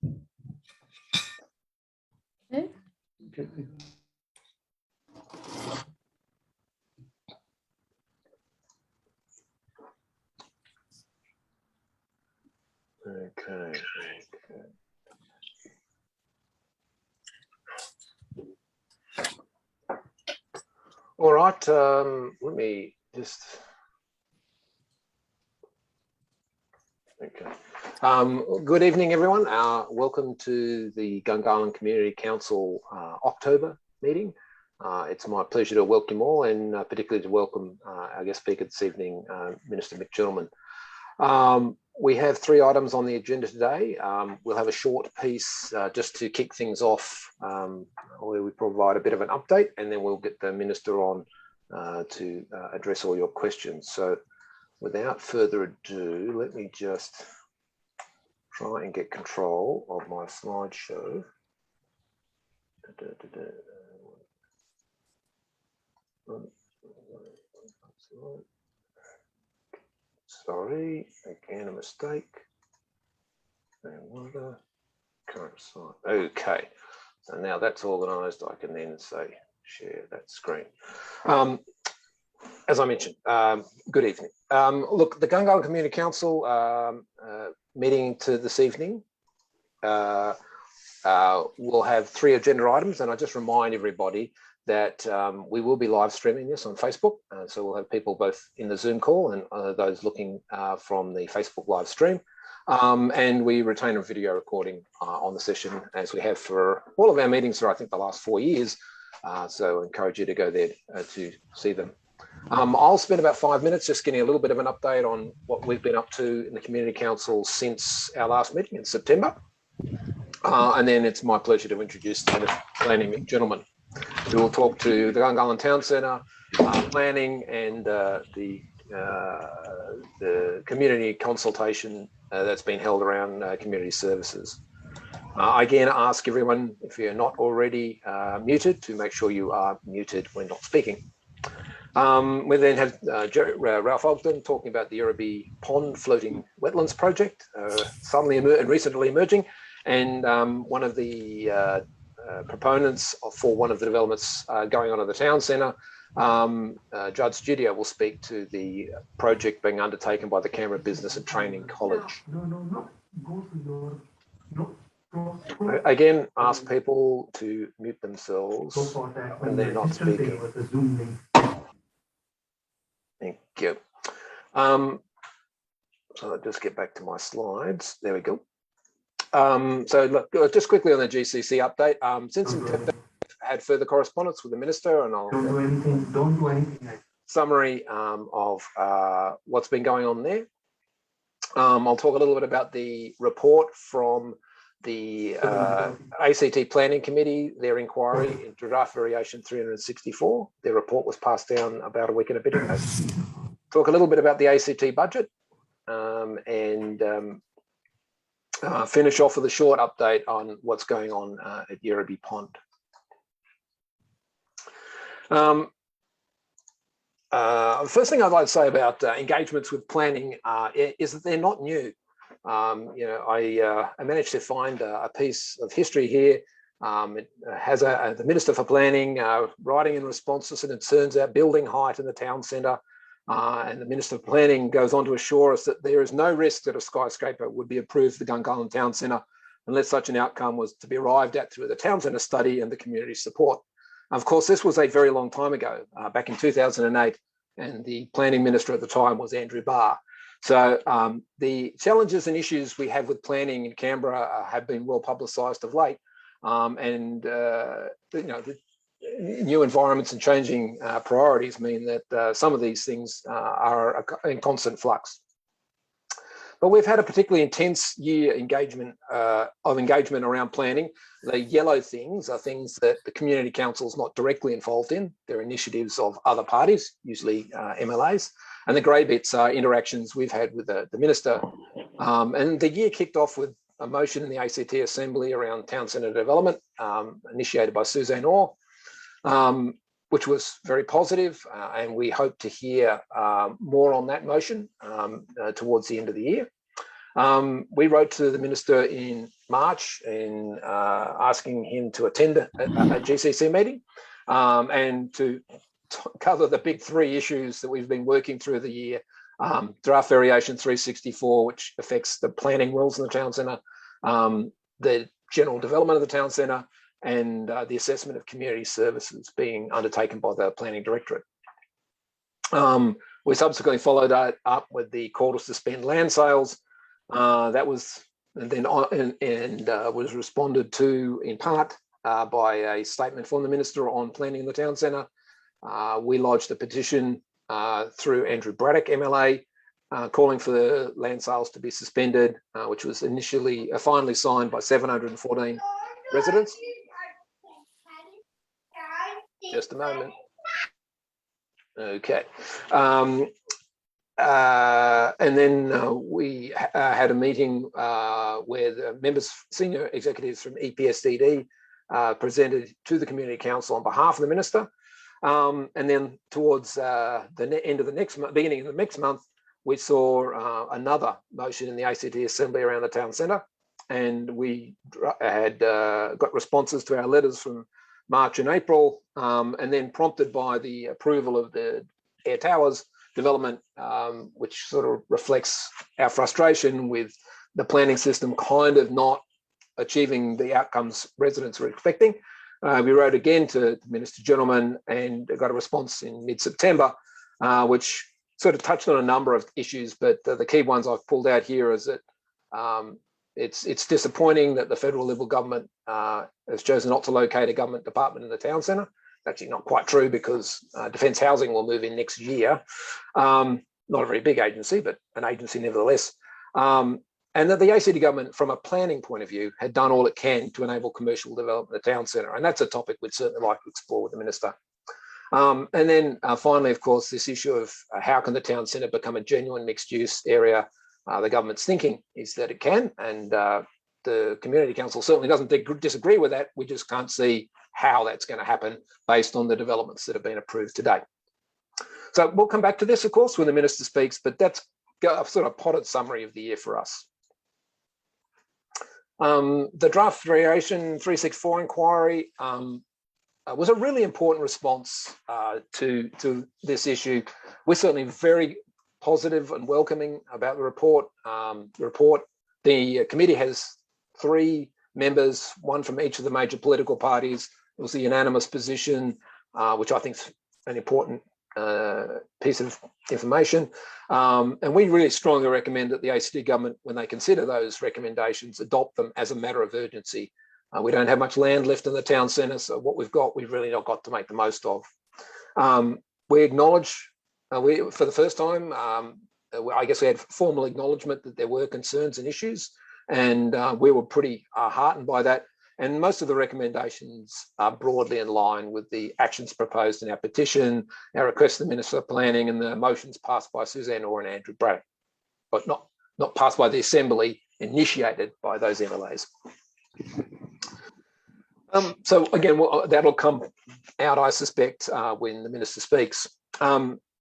Okay. Okay. All right, let me just, okay. Good evening, everyone. Welcome to the Gungahlin Community Council October meeting. It's my pleasure to welcome you all, and particularly to welcome our guest speaker this evening, Minister Mick Gentleman. We have 3 items on the agenda today. We'll have a short piece just to kick things off, where we provide a bit of an update, and then we'll get the Minister on to address all your questions. So without further ado, let me just try and get control of my slideshow. Sorry, again a mistake. Current slide. Okay, so now that's organised, I can then say share that screen. As I mentioned, good evening. Look, the Gungahlin Community Council meeting to this evening will have 3 agenda items, and I just remind everybody that we will be live streaming this on Facebook. So we'll have people both in the Zoom call and those looking from the Facebook live stream. And we retain a video recording on the session, as we have for all of our meetings for I think the last 4 years. So I encourage you to go there to see them. I'll spend about 5 minutes just getting a little bit of an update on what we've been up to in the Community Council since our last meeting in September. And then it's my pleasure to introduce the planning gentleman, who will talk to the Gungahlin Town Centre, planning, and the community consultation that's been held around community services. I again ask everyone, if you're not already muted, to make sure you are muted when not speaking. We then have Ralph Ogden talking about the Yerribee Pond Floating Wetlands Project, suddenly and recently emerging, and one of the proponents for one of the developments going on at the town centre. Judd Studio will speak to the project being undertaken by the Canberra Business and Training College. Again, ask people to mute themselves when they're not speaking. Thank you. So I'll just get back to my slides. There we go. So look, just quickly on the GCC update. Since September, I've had further correspondence with the Minister, and I'll don't do anything. Summary of what's been going on there. I'll talk a little bit about the report from the ACT Planning Committee, their inquiry into draft variation 364. Their report was passed down about a week and a bit ago. Talk a little bit about the ACT budget, and finish off with a short update on what's going on at Yerribee Pond. First thing I'd like to say about engagements with planning is that they're not new. You know, I managed to find a piece of history here. It has the Minister for Planning writing in response to some concerns about building height in the town centre. And the Minister for Planning goes on to assure us that there is no risk that a skyscraper would be approved for the Gungahlin Town Centre unless such an outcome was to be arrived at through the town centre study and the community support. Of course, this was a very long time ago, back in 2008, and the planning minister at the time was Andrew Barr. So the challenges and issues we have with planning in Canberra have been well publicised of late, and you know, the new environments and changing priorities mean that some of these things are in constant flux. But we've had a particularly intense year engagement around planning. The yellow things are things that the Community Council is not directly involved in. They're initiatives of other parties, usually MLAs. And the grey bits are interactions we've had with the Minister. And the year kicked off with a motion in the ACT Assembly around town centre development, initiated by Suzanne Orr, which was very positive, and we hope to hear more on that motion towards the end of the year. We wrote to the Minister in March in asking him to attend a GCC meeting and to cover the big three issues that we've been working through the year. Draft Variation 364, which affects the planning rules in the town centre, the general development of the town centre, and the assessment of community services being undertaken by the Planning Directorate. We subsequently followed that up with the call to suspend land sales. That was then was responded to in part by a statement from the Minister on planning in the town centre. We lodged a petition through Andrew Braddock, MLA, calling for the land sales to be suspended, which was finally signed by 714 residents. Just a moment. Okay. And then we had a meeting where the members, senior executives from EPSDD presented to the Community Council on behalf of the Minister. And then towards the end of the next month, beginning of the next month, we saw another motion in the ACT Assembly around the town centre. And we had got responses to our letters from March and April, and then prompted by the approval of the Air Towers development, which sort of reflects our frustration with the planning system kind of not achieving the outcomes residents were expecting. We wrote again to Minister Gentleman and got a response in mid-September, which sort of touched on a number of issues, but the key ones I've pulled out here is that it's disappointing that the federal Liberal government has chosen not to locate a government department in the town centre. It's actually not quite true because Defence Housing will move in next year. Not a very big agency, but an agency nevertheless. And that the ACT government, from a planning point of view, had done all it can to enable commercial development of the town centre. And that's a topic we'd certainly like to explore with the Minister. And then finally, of course, this issue of how can the town centre become a genuine mixed-use area. The government's thinking is that it can, and the Community Council certainly doesn't disagree with that. We just can't see how that's going to happen based on the developments that have been approved to date. So we'll come back to this, of course, when the Minister speaks, but that's a sort of potted summary of the year for us. The Draft Variation 364 inquiry was a really important response to this issue. We're certainly very positive and welcoming about the report. The committee has 3 members, one from each of the major political parties. It was a unanimous position, which I think is an important piece of information. And we really strongly recommend that the ACT government, when they consider those recommendations, adopt them as a matter of urgency. We don't have much land left in the town centre, so what we've got, we've really not got to make the most of. We acknowledge, for the first time, I guess we had formal acknowledgement that there were concerns and issues, and we were pretty heartened by that. And most of the recommendations are broadly in line with the actions proposed in our petition, our request to the Minister for Planning, and the motions passed by Suzanne Orr and Andrew Braddock, but not passed by the Assembly, initiated by those MLAs. So again, that'll come out, I suspect, when the Minister speaks.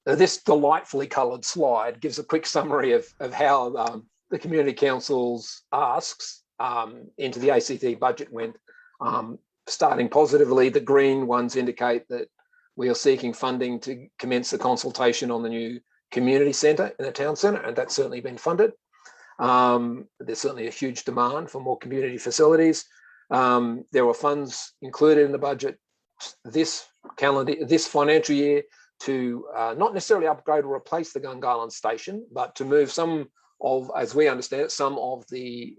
This delightfully coloured slide gives a quick summary of how the Community Council's asks into the ACT budget went. Starting positively, the green ones indicate that we are seeking funding to commence the consultation on the new community centre in the town centre, and that's certainly been funded. There's certainly a huge demand for more community facilities. There were funds included in the budget this financial year to not necessarily upgrade or replace the Gungahlin station, but to move some of, as we understand it, some of the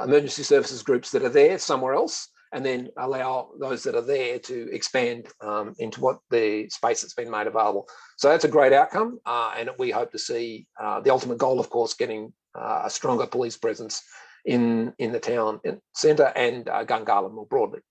emergency services groups that are there somewhere else, and then allow those that are there to expand into what the space that's been made available. So that's a great outcome, and we hope to see the ultimate goal, of course, getting a stronger police presence in the town centre and Gungahlin more broadly.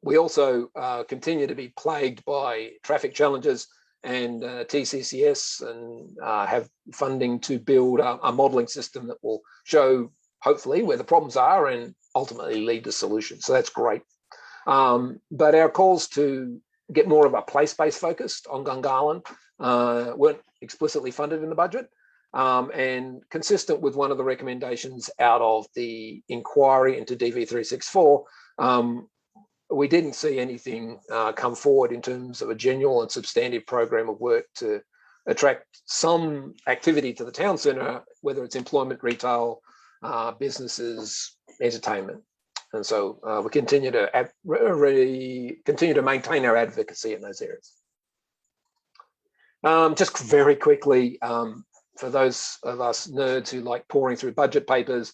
We also continue to be plagued by traffic challenges, and TCCS and have funding to build a modelling system that will show, hopefully, where the problems are and ultimately lead to solutions. So that's great. But our calls to get more of a place-based focus on Gungahlin weren't explicitly funded in the budget. and consistent with one of the recommendations out of the inquiry into DV364, we didn't see anything come forward in terms of a genuine and substantive program of work to attract some activity to the town centre, whether it's employment, retail, businesses, entertainment. And so we continue to maintain our advocacy in those areas. Just very quickly, for those of us nerds who like pouring through budget papers,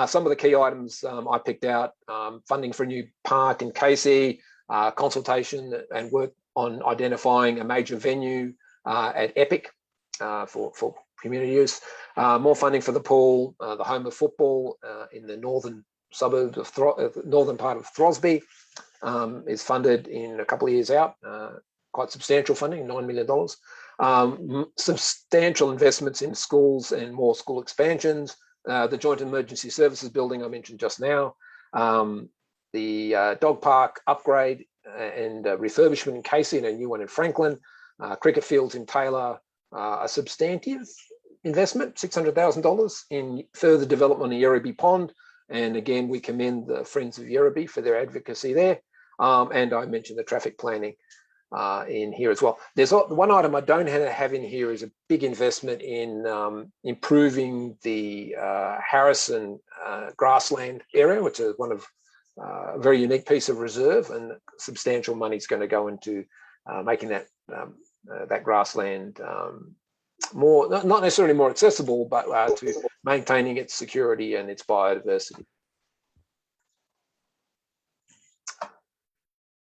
some of the key items I picked out: funding for a new park in Casey, consultation and work on identifying a major venue at Epic for community use, more funding for the pool, the home of football in the northern suburbs of northern part of Throsby is funded in a couple of years out, quite substantial funding, $9 million. Substantial investments in schools and more school expansions. The Joint Emergency Services building I mentioned just now, the dog park upgrade and refurbishment in Casey and a new one in Franklin, cricket fields in Taylor, a substantive investment, $600,000 in further development of Yerribee Pond. And again, we commend the Friends of Yerribee for their advocacy there. And I mentioned the traffic planning in here as well. There's one item I don't have in here is a big investment in improving the Harrison grassland area, which is one of a very unique piece of reserve, and substantial money is going to go into making that that grassland more, not necessarily more accessible, but to maintaining its security and its biodiversity.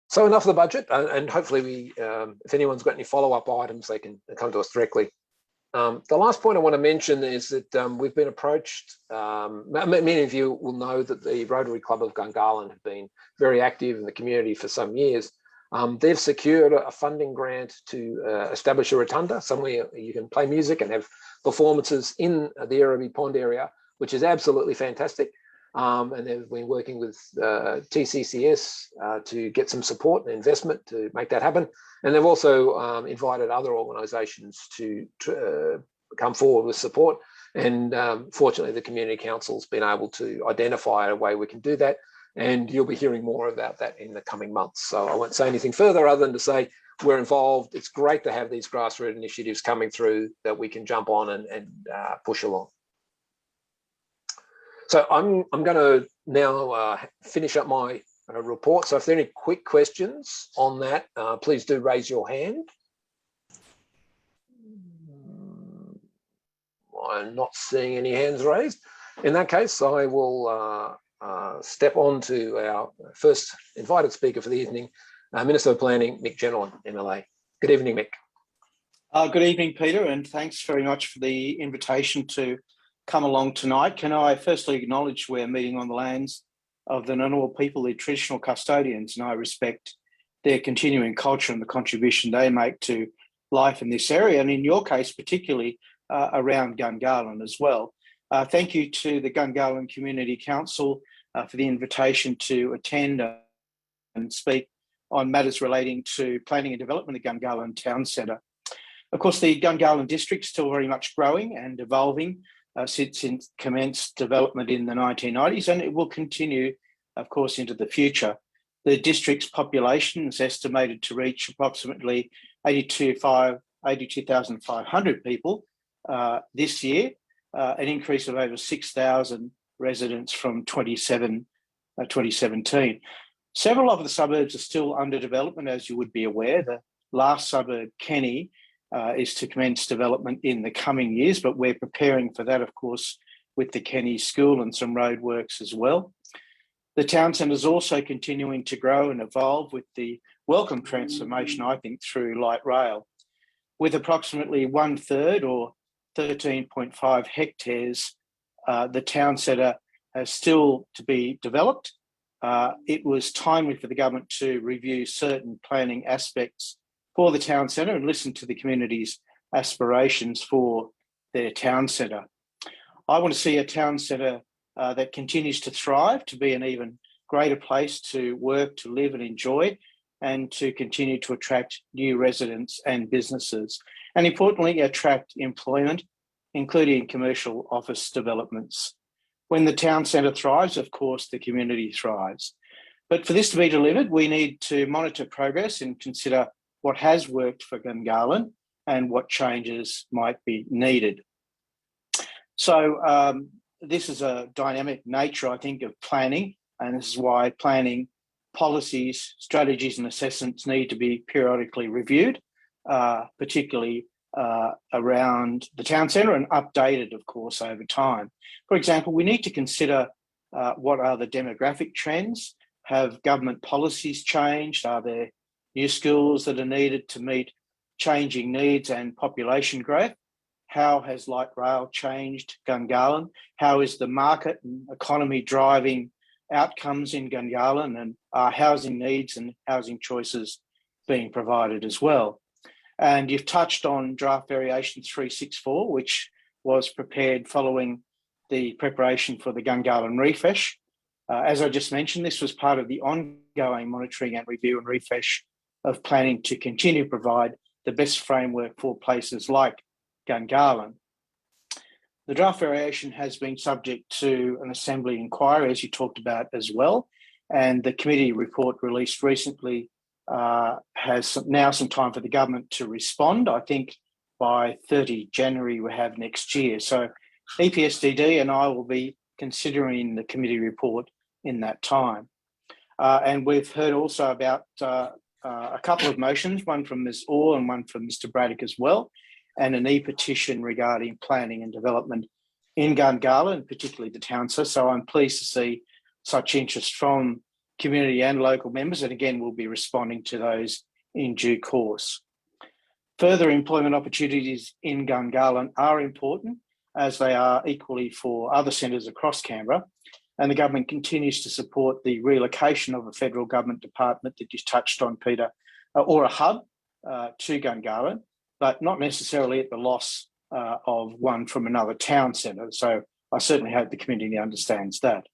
So enough of the budget, and hopefully we, if anyone's got any follow-up items, they can come to us directly. The last point I want to mention is that we've been approached, many of you will know that the Rotary Club of Gungahlin have been very active in the community for some years. They've secured a funding grant to establish a rotunda, somewhere you can play music and have performances in the Yerribee Pond area, which is absolutely fantastic. And they've been working with TCCS to get some support and investment to make that happen. And they've also invited other organisations to come forward with support. And fortunately, the Community Council's been able to identify a way we can do that. And you'll be hearing more about that in the coming months. So I won't say anything further other than to say we're involved. It's great to have these grassroots initiatives coming through that we can jump on and push along. So I'm going to now finish up my report. So if there are any quick questions on that, please do raise your hand. I'm not seeing any hands raised. In that case, I will step on to our first invited speaker for the evening, Minister of Planning, Mick Jenolan, MLA. Good evening, Mick. Good evening, Peter, and thanks very much for the invitation to come along tonight. Can I firstly acknowledge we're meeting on the lands of the Ngunnawal people, the traditional custodians, and I respect their continuing culture and the contribution they make to life in this area, and in your case, particularly around Gungahlin as well. Thank you to the Gungahlin Community Council for the invitation to attend and speak on matters relating to planning and development of Gungahlin Town Centre. Of course, the Gungahlin district is still very much growing and evolving since it commenced development in the 1990s, and it will continue, of course, into the future. The district's population is estimated to reach approximately 82,500 people this year, an increase of over 6,000 residents from 2017. Several of the suburbs are still under development, as you would be aware. The last suburb, Kenny, is to commence development in the coming years, but we're preparing for that, of course, with the Kenny School and some road works as well. The town centre is also continuing to grow and evolve with the welcome transformation, I think, through light rail. With approximately 1/3 or 13.5 hectares, the town centre has still to be developed. It was timely for the government to review certain planning aspects for the town centre and listen to the community's aspirations for their town centre. I want to see a town centre that continues to thrive, to be an even greater place to work, to live and enjoy, and to continue to attract new residents and businesses. And importantly, attract employment including commercial office developments. When the town centre thrives, of course, the community thrives. But for this to be delivered, we need to monitor progress and consider what has worked for Gungahlin and what changes might be needed. So this is a dynamic nature, I think, of planning, and this is why planning policies, strategies and assessments need to be periodically reviewed, particularly around the town centre and updated, of course, over time. For example, we need to consider what are the demographic trends. Have government policies changed? Are there new skills that are needed to meet changing needs and population growth? How has light rail changed Gungahlin? How is the market and economy driving outcomes in Gungahlin, and are housing needs and housing choices being provided as well? And you've touched on draft variation 364, which was prepared following the preparation for the Gungahlin refresh. As I just mentioned, this was part of the ongoing monitoring and review and refresh of planning to continue to provide the best framework for places like Gungahlin. The draft variation has been subject to an Assembly inquiry, as you talked about as well, and the committee report released recently has now some time for the government to respond. I think by 30 January we have next year. So EPSDD and I will be considering the committee report in that time. And we've heard also about a couple of motions, one from Ms. Orr and one from Mr. Braddock as well, and an e-petition regarding planning and development in Gungahlin, particularly the town centre. So I'm pleased to see such interest from community and local members, and again, we'll be responding to those in due course. Further employment opportunities in Gungahlin are important, as they are equally for other centres across Canberra, and the government continues to support the relocation of a federal government department that you touched on, Peter, or a hub to Gungahlin, but not necessarily at the loss of one from another town centre. So I certainly hope the community understands that.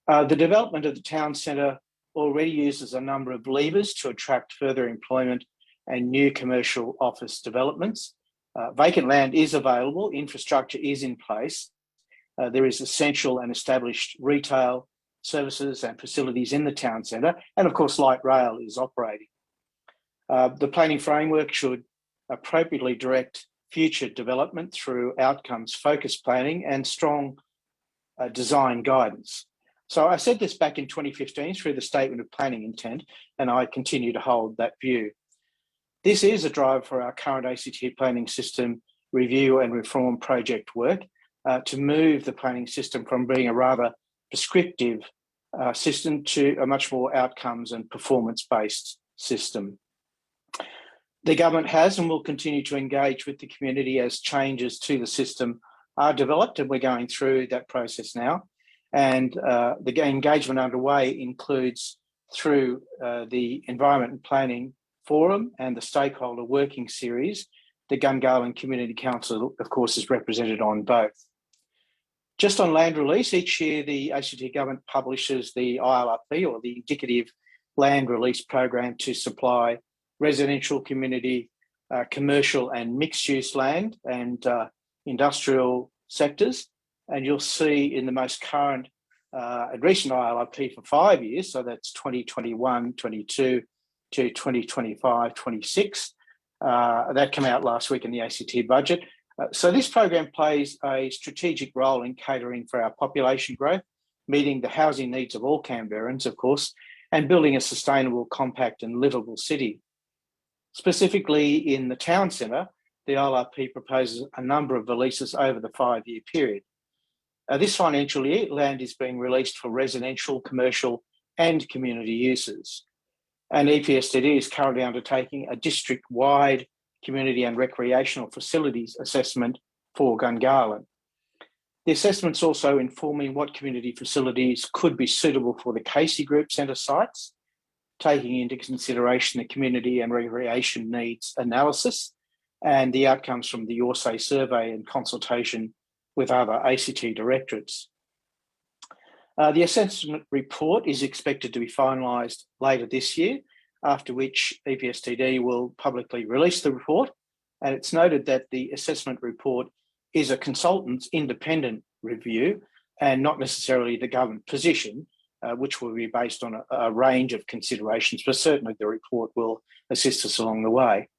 The development of the town centre already uses a number of levers to attract further employment and new commercial office developments. Vacant land is available, infrastructure is in place. There is essential and established retail services and facilities in the town centre, and of course light rail is operating. The planning framework should appropriately direct future development through outcomes-focused planning and strong design guidance. So I said this back in 2015 through the Statement of Planning Intent, and I continue to hold that view. This is a drive for our current ACT planning system review and reform project work to move the planning system from being a rather prescriptive system to a much more outcomes and performance-based system. The government has and will continue to engage with the community as changes to the system are developed, and we're going through that process now. And the engagement underway includes through the Environment and Planning Forum and the Stakeholder Working Series. The Gungahlin Community Council, of course, is represented on both. Just on land release, each year the ACT government publishes the ILRP, or the Indicative Land Release Program, to supply residential, community, commercial and mixed-use land and industrial sectors. And you'll see in the most current and recent ILRP for 5 years, so that's 2021, 22 to 2025, 26, that came out last week in the ACT budget. So this program plays a strategic role in catering for our population growth, meeting the housing needs of all Canberrans, of course, and building a sustainable, compact and livable city. Specifically in the town centre, the ILRP proposes a number of releases over the 5-year period. This financial year, land is being released for residential, commercial and community uses. And EPSDD is currently undertaking a district-wide community and recreational facilities assessment for Gungahlin. The assessment's also informing what community facilities could be suitable for the Casey Group Centre sites, taking into consideration the community and recreation needs analysis and the outcomes from the Yorsay survey and consultation with other ACT directorates. The assessment report is expected to be finalised later this year, after which EPSDD will publicly release the report. And it's noted that the assessment report is a consultant's independent review and not necessarily the government position, which will be based on a range of considerations, but certainly the report will assist us along the way.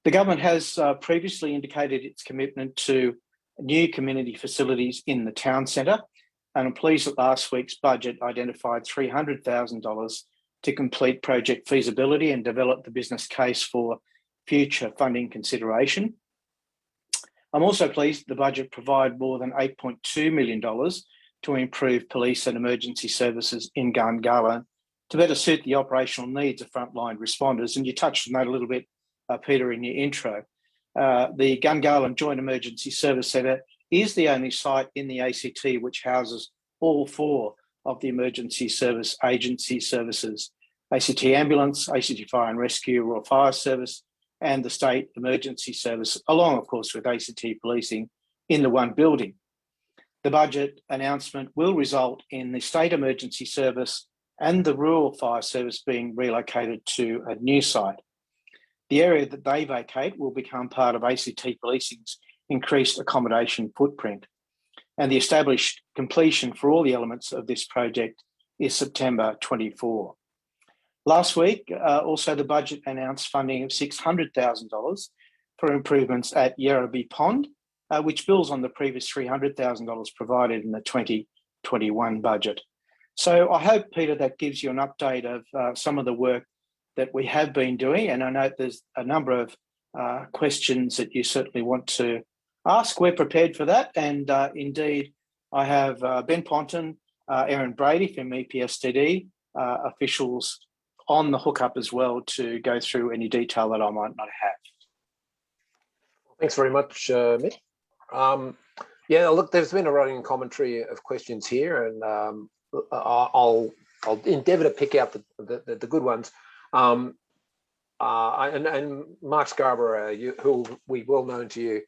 The government has previously indicated its commitment to new community facilities in the town centre, and I'm pleased that last week's budget identified $300,000 to complete project feasibility and develop the business case for future funding consideration. I'm also pleased the budget provided more than $8.2 million to improve police and emergency services in Gungahlin to better suit the operational needs of frontline responders. And you touched on that a little bit, Peter, in your intro. The Gungahlin Joint Emergency Service Centre is the only site in the ACT which houses all 4 of the emergency service agency services: ACT Ambulance, ACT Fire and Rescue, Royal Fire Service, and the State Emergency Service, along, of course, with ACT Policing in the one building. The budget announcement will result in the State Emergency Service and the Rural Fire Service being relocated to a new site. The area that they vacate will become part of ACT Policing's increased accommodation footprint. And the established completion for all the elements of this project is September 24. Last week, also the budget announced funding of $600,000 for improvements at Yerrabee Pond, which builds on the previous $300,000 provided in the 2021 budget. So I hope, Peter, that gives you an update of some of the work that we have been doing. And I know there's a number of questions that you certainly want to ask. We're prepared for that. And indeed, I have Ben Ponton, Erin Brady from EPSTD, officials on the hookup as well to go through any detail that I might not have. Thanks very much, Mick. Yeah, look, there's been a running commentary of questions here, and I'll endeavour to pick out the good ones. And Mark Scarborough, who we well known to you,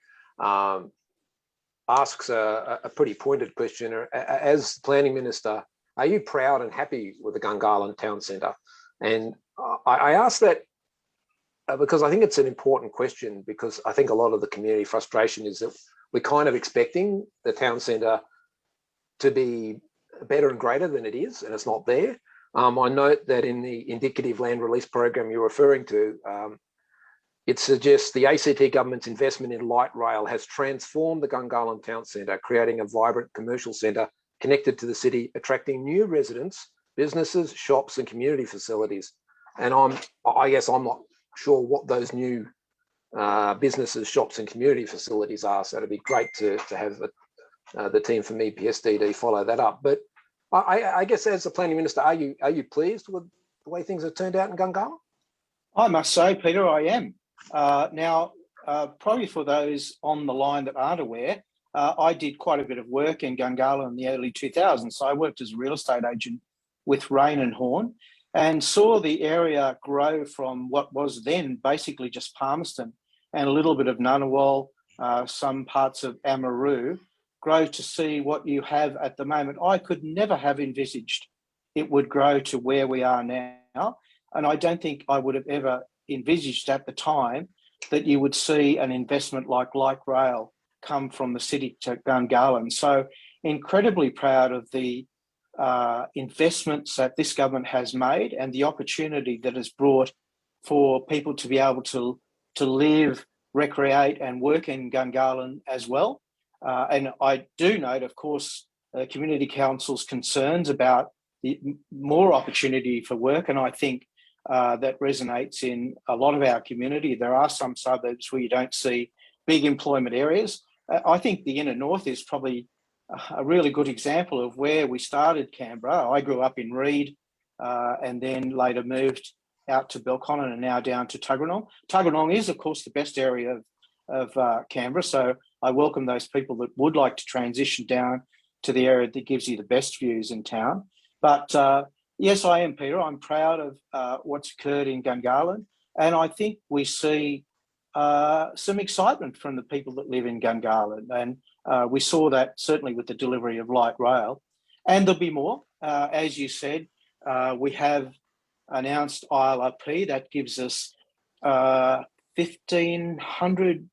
asks a pretty pointed question. As Planning Minister, are you proud and happy with the Gungahlin Town Centre? And I ask that because I think it's an important question, because I think a lot of the community frustration is that we're kind of expecting the town centre to be better and greater than it is, and it's not there. I note that in the indicative land release program you're referring to, it suggests the ACT government's investment in light rail has transformed the Gungahlin Town Centre, creating a vibrant commercial centre connected to the city, attracting new residents, businesses, shops and community facilities. And I guess I'm not sure what those new businesses, shops and community facilities are. So it'd be great to have the team from EPSDD follow that up. But I guess as the Planning Minister, are you pleased with the way things have turned out in Gungahlin? I must say, Peter, I am. Now, probably for those on the line that aren't aware, I did quite a bit of work in Gungahlin in the early 2000s. So I worked as a real estate agent with Rain and Horn and saw the area grow from what was then basically just Palmerston and a little bit of Ngunnawal, some parts of Amaroo, grow to see what you have at the moment. I could never have envisaged it would grow to where we are now. And I don't think I would have ever envisaged at the time that you would see an investment like light rail come from the city to Gungahlin. So incredibly proud of the investments that this government has made and the opportunity that has brought for people to be able to live, recreate and work in Gungahlin as well. And I do note, of course, the Community Council's concerns about the more opportunity for work. And I think that resonates in a lot of our community. There are some suburbs where you don't see big employment areas. I think the inner north is probably a really good example of where we started Canberra. I grew up in Reid and then later moved out to Belconnen and now down to Tuggeranong. Tuggeranong is, of course, the best area of Canberra. So I welcome those people that would like to transition down to the area that gives you the best views in town. But yes, I am, Peter. I'm proud of what's occurred in Gungahlin. And I think we see some excitement from the people that live in Gungahlin. And we saw that certainly with the delivery of light rail. And there'll be more. As you said, we have announced ILRP that gives us 1,500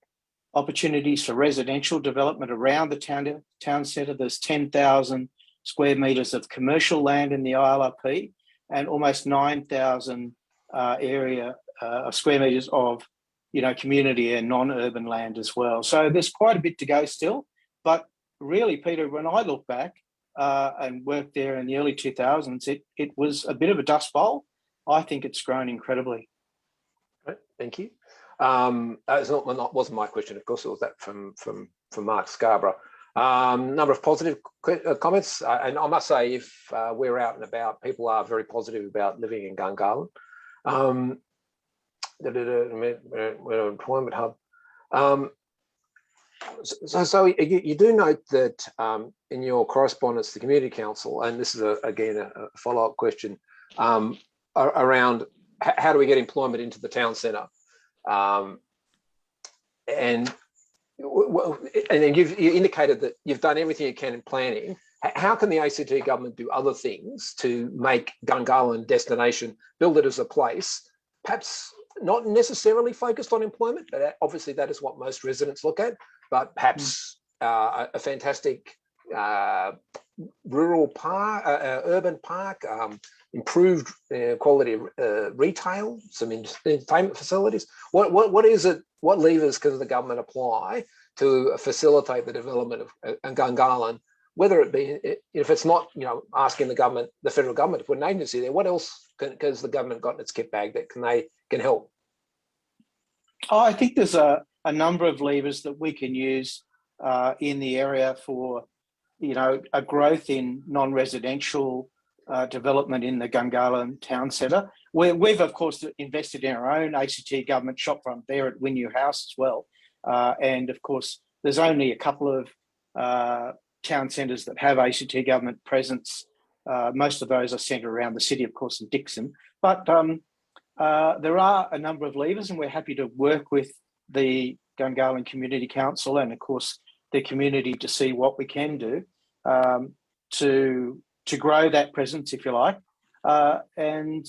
opportunities for residential development around the town centre. There's 10,000 square metres of commercial land in the ILRP and almost 9,000 square metres of community and non-urban land as well. So there's quite a bit to go still. But really, Peter, when I look back and worked there in the early 2000s, it was a bit of a dust bowl. I think it's grown incredibly. Right, thank you. That wasn't my question, of course. It was that from Mark Scarborough. Number of positive comments, and I must say, if we're out and about, people are very positive about living in Gungahlin. We're an employment hub. So you do note that in your correspondence to the Community Council, and this is again a follow-up question around how do we get employment into the town centre, and then you indicated that you've done everything you can in planning. How can the ACT government do other things to make Gungahlin destination, build it as a place, perhaps not necessarily focused on employment, but obviously that is what most residents look at, but perhaps a fantastic rural park, urban park, improved quality retail, some entertainment facilities. What is it? What levers can the government apply to facilitate the development of Gungahlin? Whether it be, if it's not, asking the federal government to put an agency there, what else has the government got in its kit bag that can help? Oh, I think there's a number of levers that we can use in the area for, a growth in non-residential development in the Gungahlin town centre. We've, of course, invested in our own ACT government shopfront there at Wynyard House as well. And, of course, there's only a couple of town centres that have ACT government presence. Most of those are centred around the city, of course, in Dixon. But there are a number of levers, and we're happy to work with the Gungahlin Community Council and, of course, the community to see what we can do to grow that presence, if you like. And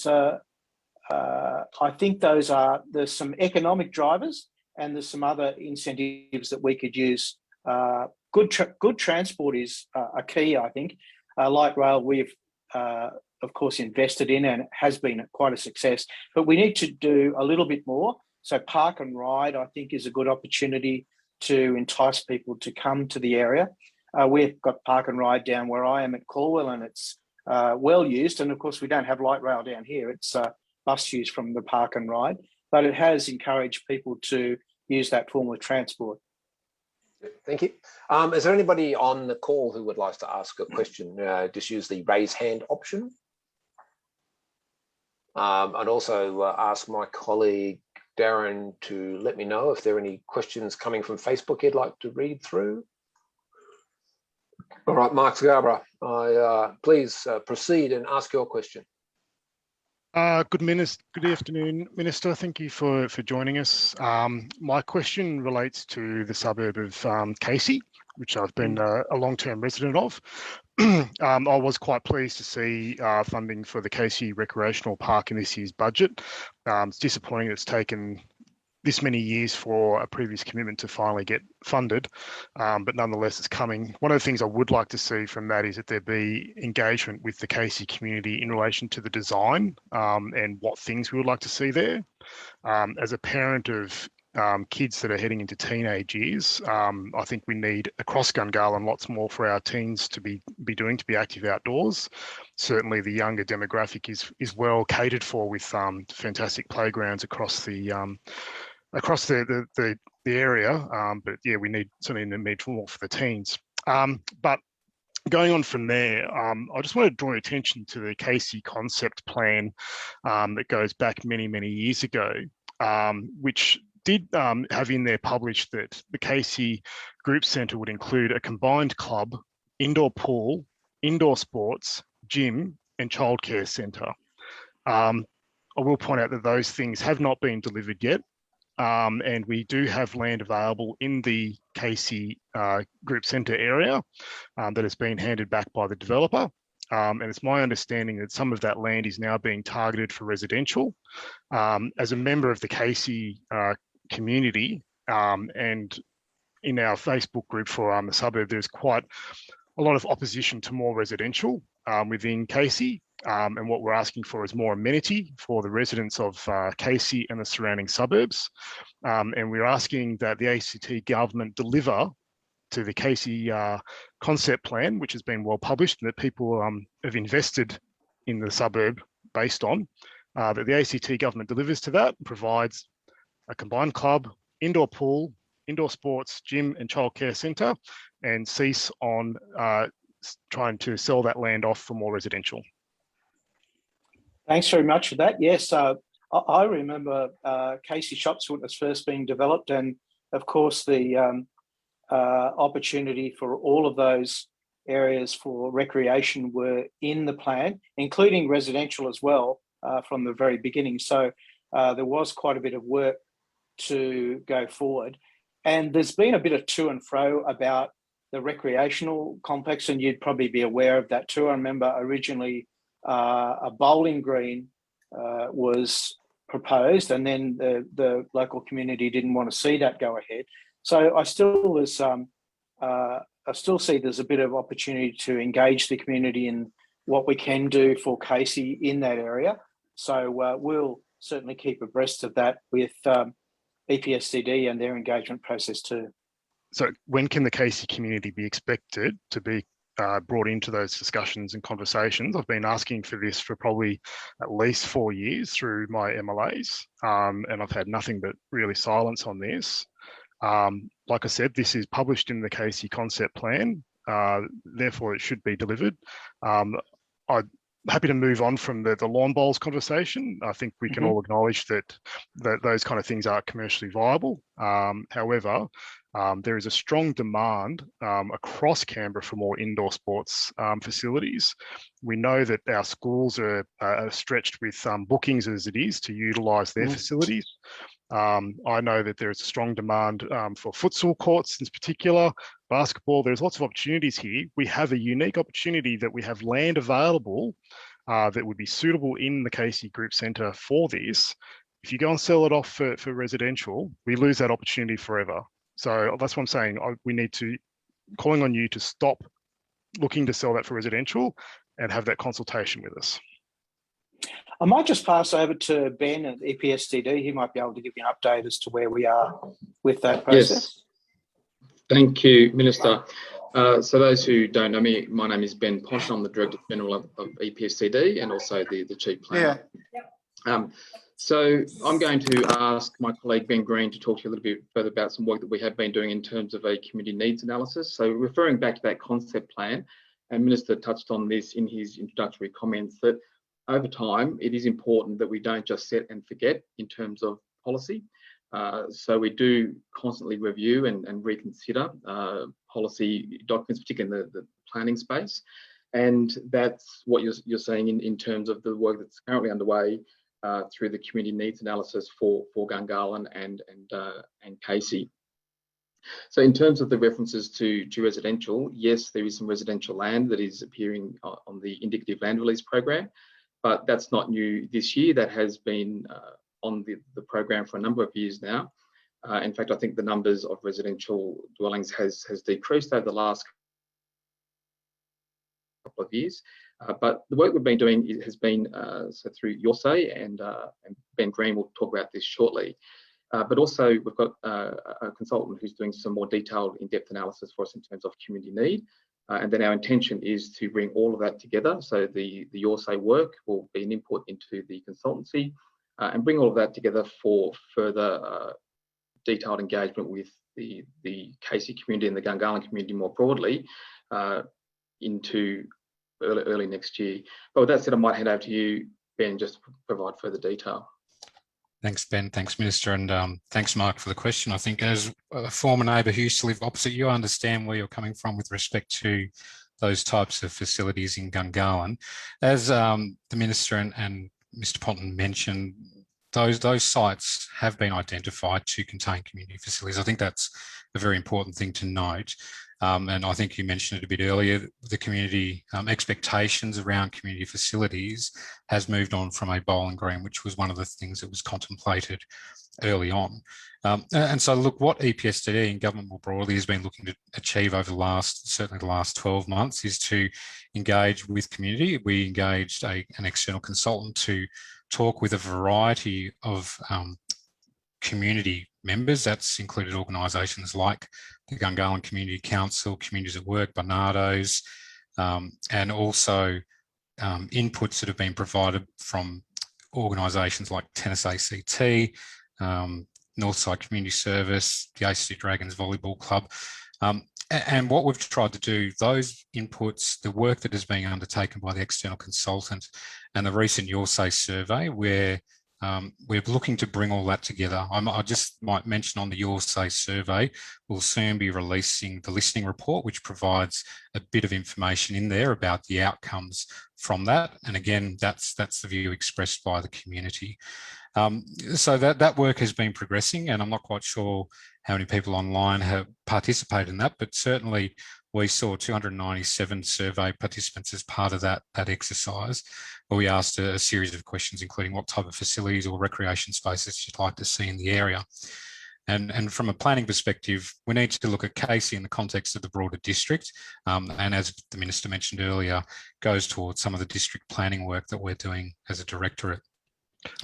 I think there's some economic drivers and there's some other incentives that we could use. Good transport is a key, I think. Light rail, we've, of course, invested in and has been quite a success, but we need to do a little bit more. So park and ride, I think, is a good opportunity to entice people to come to the area. We've got park and ride down where I am at Calwell, and it's well used. And of course, we don't have light rail down here. It's bus use from the park and ride, but it has encouraged people to use that form of transport. Thank you. Is there anybody on the call who would like to ask a question? Just use the raise hand option. I'd also ask my colleague Darren to let me know if there are any questions coming from Facebook he'd like to read through. All right, Mark Scarborough, please proceed and ask your question. Good afternoon, Minister. Thank you for joining us. My question relates to the suburb of Casey, which I've been a long-term resident of. I was quite pleased to see funding for the Casey Recreational Park in this year's budget. It's disappointing it's taken this many years for a previous commitment to finally get funded, but nonetheless it's coming. One of the things I would like to see from that is that there be engagement with the Casey community in relation to the design and what things we would like to see there. As a parent of kids that are heading into teenage years, I think we need across Gungahlin lots more for our teens to be active outdoors. Certainly the younger demographic is well catered for with fantastic playgrounds across the area, but yeah, we certainly need more for the teens. But going on from there, I just want to draw attention to the Casey concept plan that goes back many, many years ago, which did have in there published that the Casey Group Centre would include a combined club, indoor pool, indoor sports, gym, and childcare centre. I will point out that those things have not been delivered yet. And we do have land available in the Casey Group Centre area that has been handed back by the developer. And it's my understanding that some of that land is now being targeted for residential. As a member of the Casey community and in our Facebook group for the suburb, there's quite a lot of opposition to more residential within Casey. And what we're asking for is more amenity for the residents of Casey and the surrounding suburbs. And we're asking that the ACT government deliver to the Casey concept plan, which has been well published and that people have invested in the suburb based on, that the ACT government delivers to that and provides a combined club, indoor pool, indoor sports, gym and childcare centre, and cease on trying to sell that land off for more residential. Thanks very much for that. Yes, I remember Casey Shops when it was first being developed, and of course the opportunity for all of those areas for recreation were in the plan, including residential as well from the very beginning. So there was quite a bit of work to go forward. And there's been a bit of to and fro about the recreational complex, and you'd probably be aware of that too. I remember originally a bowling green was proposed, and then the local community didn't want to see that go ahead. So I still see there's a bit of opportunity to engage the community in what we can do for Casey in that area. So we'll certainly keep abreast of that with EPSDD and their engagement process too. So when can the Casey community be expected to be brought into those discussions and conversations? I've been asking for this for probably at least 4 years through my MLAs, and I've had nothing but really silence on this. Like I said, this is published in the Casey concept plan, therefore it should be delivered. I'm happy to move on from the lawn bowls conversation. I think we can all acknowledge that those kind of things are commercially viable. However, there is a strong demand across Canberra for more indoor sports facilities. We know that our schools are stretched with bookings as it is to utilise their facilities. I know that there is a strong demand for futsal courts in particular, basketball. There's lots of opportunities here. We have a unique opportunity that we have land available that would be suitable in the Casey Group Centre for this. If you go and sell it off for residential, we lose that opportunity forever. So that's what I'm saying. We need to, calling on you to stop looking to sell that for residential and have that consultation with us. I might just pass over to Ben at EPSDD. He might be able to give you an update as to where we are with that process. Yes. Thank you, Minister. So those who don't know me, my name is Ben Ponch. I'm the Director General of EPSDD and also the Chief Planner. Yeah. So I'm going to ask my colleague Ben Green to talk to you a little bit further about some work that we have been doing in terms of a community needs analysis. So referring back to that concept plan, and Minister touched on this in his introductory comments, that over time, it is important that we don't just set and forget in terms of policy. So we do constantly review and reconsider policy documents, particularly in the planning space. And that's what you're saying in terms of the work that's currently underway through the community needs analysis for Gungahlin and Casey. So in terms of the references to residential, yes, there is some residential land that is appearing on the indicative land release program, but that's not new this year. That has been on the program for a number of years now. In fact, I think the numbers of residential dwellings has decreased over the last couple of years. But the work we've been doing has been so through your say, and Ben Green will talk about this shortly. But also we've got a consultant who's doing some more detailed in-depth analysis for us in terms of community need. And then our intention is to bring all of that together. So the Your Say work will be an input into the consultancy and bring all of that together for further detailed engagement with the Casey community and the Gungahlin community more broadly into early next year. But with that said, I might hand over to you, Ben, just to provide further detail. Thanks, Ben. Thanks, Minister. And thanks, Mark, for the question. I think as a former neighbour who used to live opposite you, I understand where you're coming from with respect to those types of facilities in Gungahlin. As the Minister and Mr. Ponton mentioned, those sites have been identified to contain community facilities. I think that's a very important thing to note. And I think you mentioned it a bit earlier, the community expectations around community facilities has moved on from a bowling green, which was one of the things that was contemplated early on. And so look, what EPSTD and government more broadly has been looking to achieve over certainly the last 12 months is to engage with community. We engaged an external consultant to talk with a variety of community members. That's included organisations like the Gungahlin Community Council, Communities at Work, Barnardo's, and also inputs that have been provided from organisations like Tennis ACT, Northside Community Service, the ACT Dragons Volleyball Club. And what we've tried to do, those inputs, the work that is being undertaken by the external consultant and the recent Your Say survey, where we're looking to bring all that together. I just might mention on the Your Say survey, we'll soon be releasing the listening report, which provides a bit of information in there about the outcomes from that. And again, that's the view expressed by the community. So that work has been progressing, and I'm not quite sure how many people online have participated in that, but certainly we saw 297 survey participants as part of that exercise, where we asked a series of questions, including what type of facilities or recreation spaces you'd like to see in the area. And from a planning perspective, we need to look at Casey in the context of the broader district. And as the Minister mentioned earlier, goes towards some of the district planning work that we're doing as a directorate.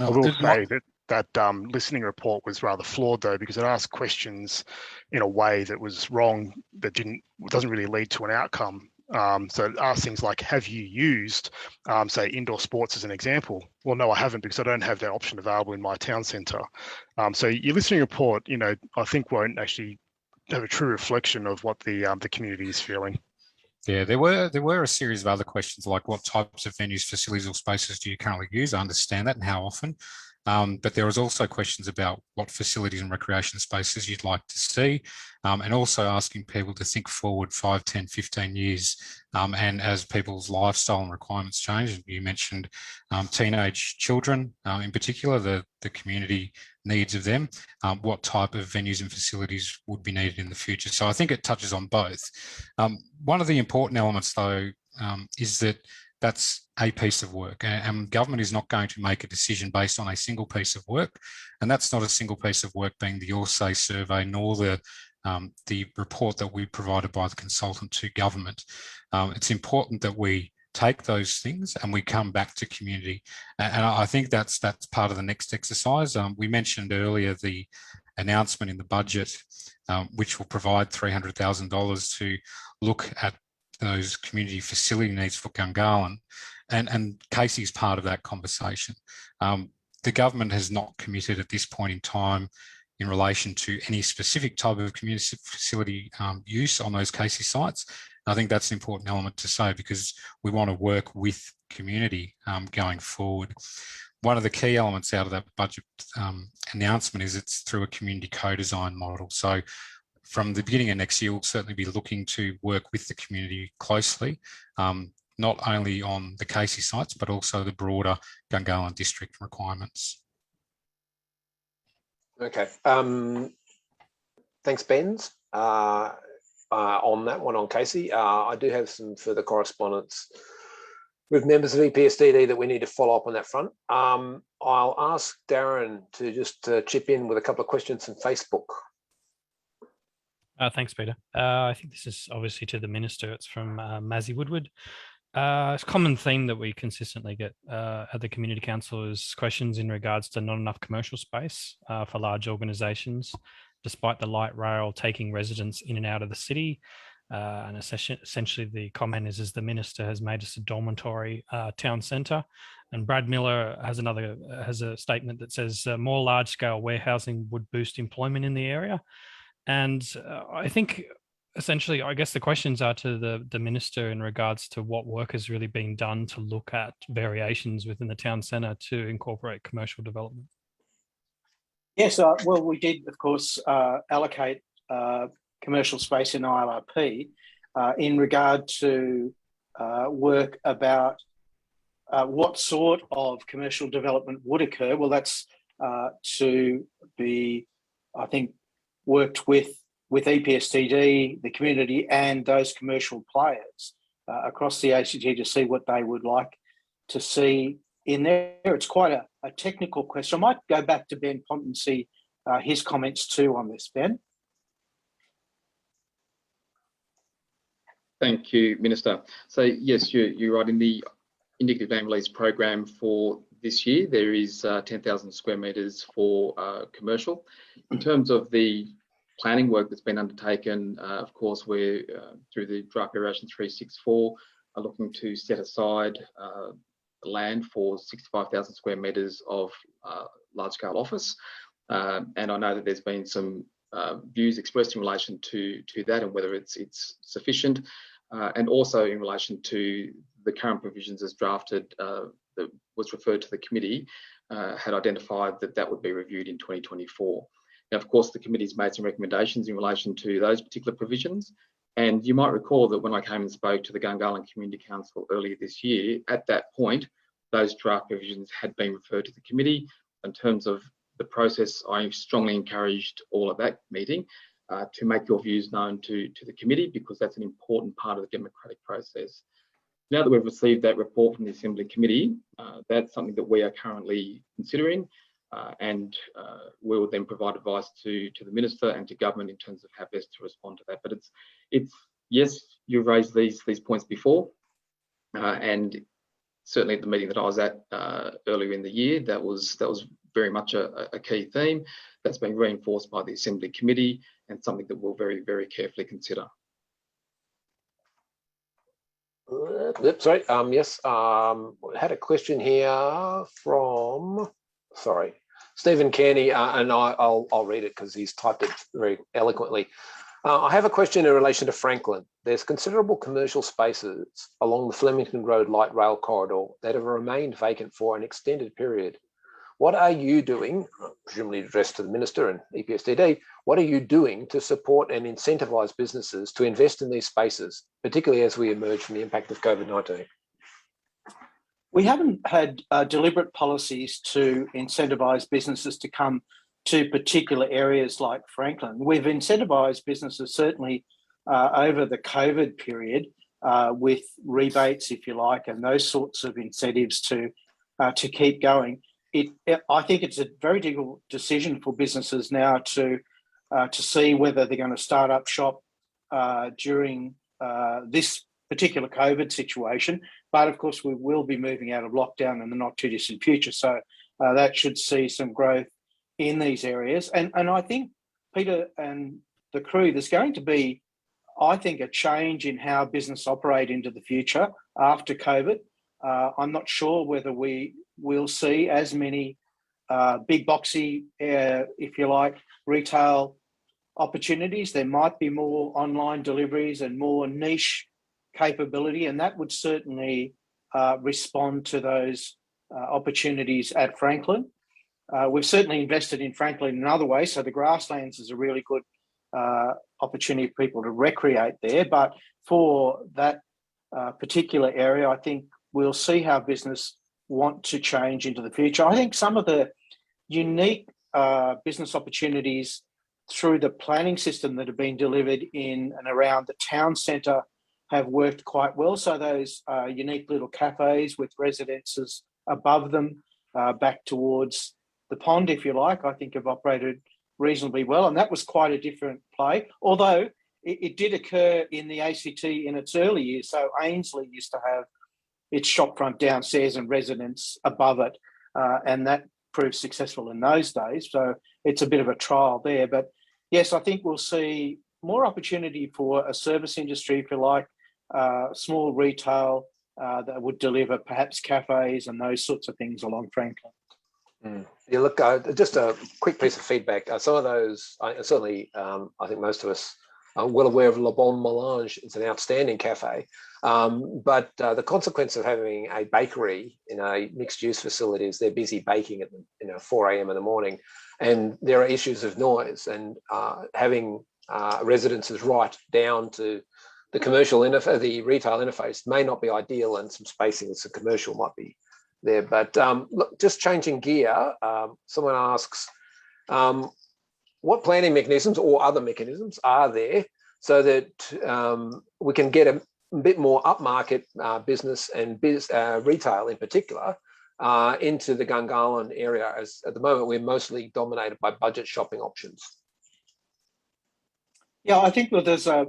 I will say that listening report was rather flawed, though, because it asked questions in a way that was wrong, that doesn't really lead to an outcome. So it asked things like, have you used, say, indoor sports as an example? Well, no, I haven't, because I don't have that option available in my town centre. So your listening report, I think won't actually have a true reflection of what the community is feeling. Yeah, there were a series of other questions like what types of venues, facilities or spaces do you currently use? I understand that, and how often. But there was also questions about what facilities and recreation spaces you'd like to see, and also asking people to think forward 5, 10, 15 years. And as people's lifestyle and requirements change, you mentioned teenage children in particular, the community needs of them, what type of venues and facilities would be needed in the future. So I think it touches on both. One of the important elements, though, is that that's a piece of work, and government is not going to make a decision based on a single piece of work, and that's not a single piece of work being the Your Say survey, nor the report that we provided by the consultant to government. It's important that we take those things and we come back to community, and I think that's part of the next exercise. We mentioned earlier the announcement in the budget, which will provide $300,000 to look at those community facility needs for Gungahlin, and Casey's part of that conversation. The government has not committed at this point in time in relation to any specific type of community facility use on those Casey sites. I think that's an important element to say, because we want to work with community going forward. One of the key elements out of that budget announcement is it's through a community co-design model. So from the beginning of next year, we'll certainly be looking to work with the community closely, not only on the Casey sites, but also the broader Gungahlin district requirements. Okay. Thanks, Benz. On that one on Casey, I do have some further correspondence with members of EPSDD that we need to follow up on that front. I'll ask Darren to just chip in with a couple of questions from Facebook. Thanks, Peter. I think this is obviously to the Minister. It's from Mazzy Woodward. It's a common theme that we consistently get at the Community Council is questions in regards to not enough commercial space for large organisations, despite the light rail taking residents in and out of the city. And essentially the comment is the Minister has made us a dormitory town centre. And Brad Miller has a statement that says more large-scale warehousing would boost employment in the area. And I think essentially, I guess the questions are to the Minister in regards to what work has really been done to look at variations within the town centre to incorporate commercial development. Yes, well, we did, of course, allocate commercial space in ILRP in regard to work about what sort of commercial development would occur. Well, that's to be, I think, worked with EPSTD, the community, and those commercial players across the ACT to see what they would like to see in there. It's quite a technical question. I might go back to Ben Pont and see his comments too on this, Ben. Thank you, Minister. So yes, you're right. In the indicative land release program for this year, there is 10,000 square metres for commercial. In terms of the planning work that's been undertaken, of course, we're through the draft aspiration 364 are looking to set aside land for 65,000 square metres of large-scale office, and I know that there's been some views expressed in relation to that and whether it's sufficient, and also in relation to the current provisions as drafted that was referred to the committee had identified that would be reviewed in 2024. Now, of course, the committee's made some recommendations in relation to those particular provisions. And you might recall that when I came and spoke to the Gungahlin Community Council earlier this year, at that point, those draft provisions had been referred to the committee. In terms of the process, I strongly encouraged all of that meeting to make your views known to the committee, because that's an important part of the democratic process. Now that we've received that report from the Assembly Committee, that's something that we are currently considering, and we will then provide advice to the Minister and to Government in terms of how best to respond to that. But it's yes, you've raised these points before, and certainly at the meeting that I was at earlier in the year, that was very much a key theme that's been reinforced by the Assembly Committee and something that we'll very, very carefully consider. Sorry, yes, had a question here from, Stephen Kearney, and I'll read it because he's typed it very eloquently. I have a question in relation to Franklin. There's considerable commercial spaces along the Flemington Road light rail corridor that have remained vacant for an extended period. What are you doing, presumably addressed to the Minister and EPSDD, what are you doing to support and incentivise businesses to invest in these spaces, particularly as we emerge from the impact of COVID-19? We haven't had deliberate policies to incentivise businesses to come to particular areas like Franklin. We've incentivised businesses certainly over the COVID period with rebates, if you like, and those sorts of incentives to keep going. I think it's a very difficult decision for businesses now to see whether they're going to start up shop during this particular COVID situation. But of course, we will be moving out of lockdown in the not too distant future. So that should see some growth in these areas. And I think, Peter and the crew, there's going to be, I think, a change in how business operate into the future after COVID. I'm not sure whether we will see as many big boxy, if you like, retail opportunities. There might be more online deliveries and more niche capability, and that would certainly respond to those opportunities at Franklin. We've certainly invested in Franklin in other ways, so the grasslands is a really good opportunity for people to recreate there. But for that particular area, I think we'll see how business want to change into the future. I think some of the unique business opportunities through the planning system that have been delivered in and around the town centre have worked quite well. So those unique little cafes with residences above them back towards the pond, if you like, I think have operated reasonably well. And that was quite a different play, although it did occur in the ACT in its early years. So Ainslie used to have its shopfront downstairs and residence above it, and that proved successful in those days. So it's a bit of a trial there. But yes, I think we'll see more opportunity for a service industry, if you like, small retail that would deliver perhaps cafes and those sorts of things along Franklin. Yeah, look, just a quick piece of feedback. Some of those, certainly, I think most of us are well aware of Le Bon Melange. It's an outstanding cafe. But the consequence of having a bakery in a mixed-use facility is they're busy baking at 4 a.m. in the morning, and there are issues of noise. And having residences right down to the commercial interface, the retail interface, may not be ideal, and some spacing with some commercial might be there. But look, just changing gear, someone asks, what planning mechanisms or other mechanisms are there so that we can get a bit more upmarket business and retail in particular into the Gungahlin area, as at the moment we're mostly dominated by budget shopping options? Yeah, I think that there's a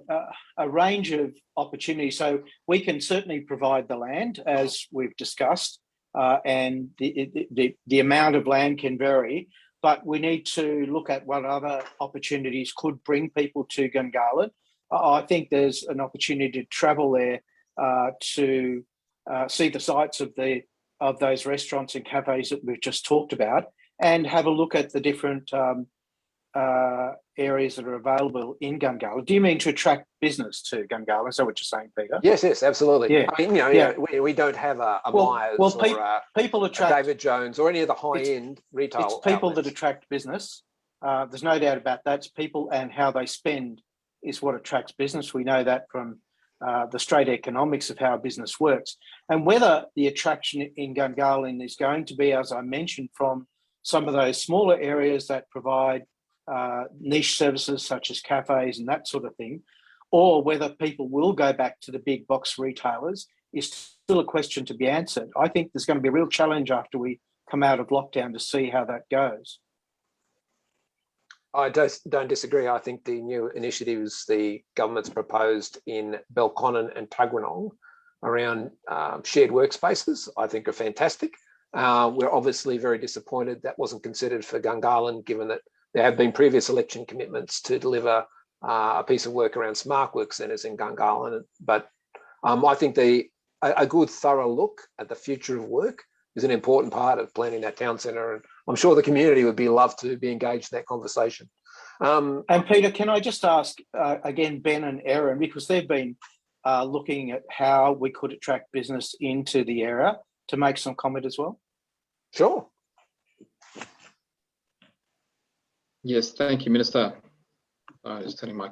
range of opportunities. So we can certainly provide the land, as we've discussed, and the amount of land can vary, but we need to look at what other opportunities could bring people to Gungahlin. I think there's an opportunity to travel there to see the sites of those restaurants and cafes that we've just talked about, and have a look at the different areas that are available in Gungahlin. Do you mean to attract business to Gungahlin? Is that what you're saying, Peter? Yes, absolutely. Yeah. I mean, we don't have a Myers or people a attract David Jones or any of the high-end retail It's people outlets that attract business. There's no doubt about that. It's people and how they spend is what attracts business. We know that from the straight economics of how a business works. And whether the attraction in Gungahlin is going to be, as I mentioned, from some of those smaller areas that provide niche services such as cafes and that sort of thing, or whether people will go back to the big box retailers is still a question to be answered. I think there's going to be a real challenge after we come out of lockdown to see how that goes. I don't disagree. I think the new initiatives the government's proposed in Belconnen and Tuggeranong around shared workspaces, I think are fantastic. We're obviously very disappointed that wasn't considered for Gungahlin, given that there have been previous election commitments to deliver a piece of work around smart work centres in Gungahlin. But I think a good thorough look at the future of work is an important part of planning that town centre. And I'm sure the community would love to be engaged in that conversation. And Peter, can I just ask again, Ben and Erin, because they've been looking at how we could attract business into the area, to make some comment as well? Sure. Yes, thank you, Minister. Just turning my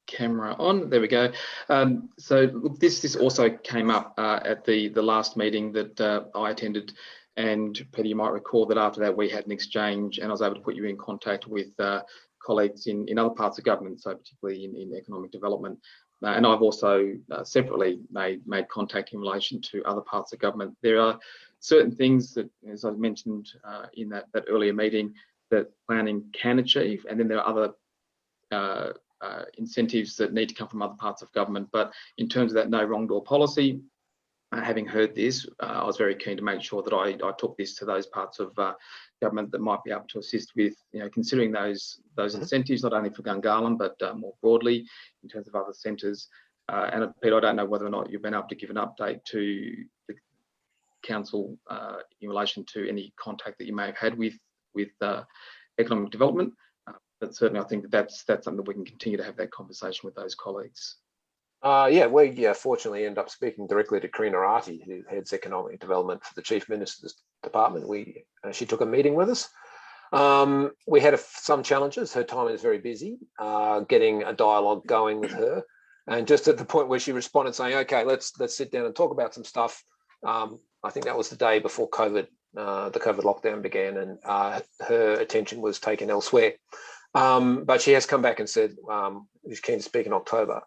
camera on. There we go. So look, this also came up at the last meeting that I attended, and Peter, you might recall that after that we had an exchange, and I was able to put you in contact with colleagues in other parts of government, so particularly in economic development. And I've also separately made contact in relation to other parts of government. There are certain things that, as I mentioned in that earlier meeting, that planning can achieve, and then there are other incentives that need to come from other parts of government. But in terms of that no wrong door policy, having heard this, I was very keen to make sure that I took this to those parts of government that might be able to assist with, considering those incentives, not only for Gungahlin, but more broadly in terms of other centres. And Peter, I don't know whether or not you've been able to give an update to the council in relation to any contact that you may have had with economic development, but certainly I think that's something that we can continue to have that conversation with those colleagues. Yeah, we fortunately end up speaking directly to Karina Arati, who heads economic development for the Chief Minister's Department. She took a meeting with us. We had some challenges. Her time is very busy, getting a dialogue going with her. And just at the point where she responded saying, okay, let's sit down and talk about some stuff. I think that was the day before COVID, the COVID lockdown began, and her attention was taken elsewhere. But she has come back and said she's keen to speak in October.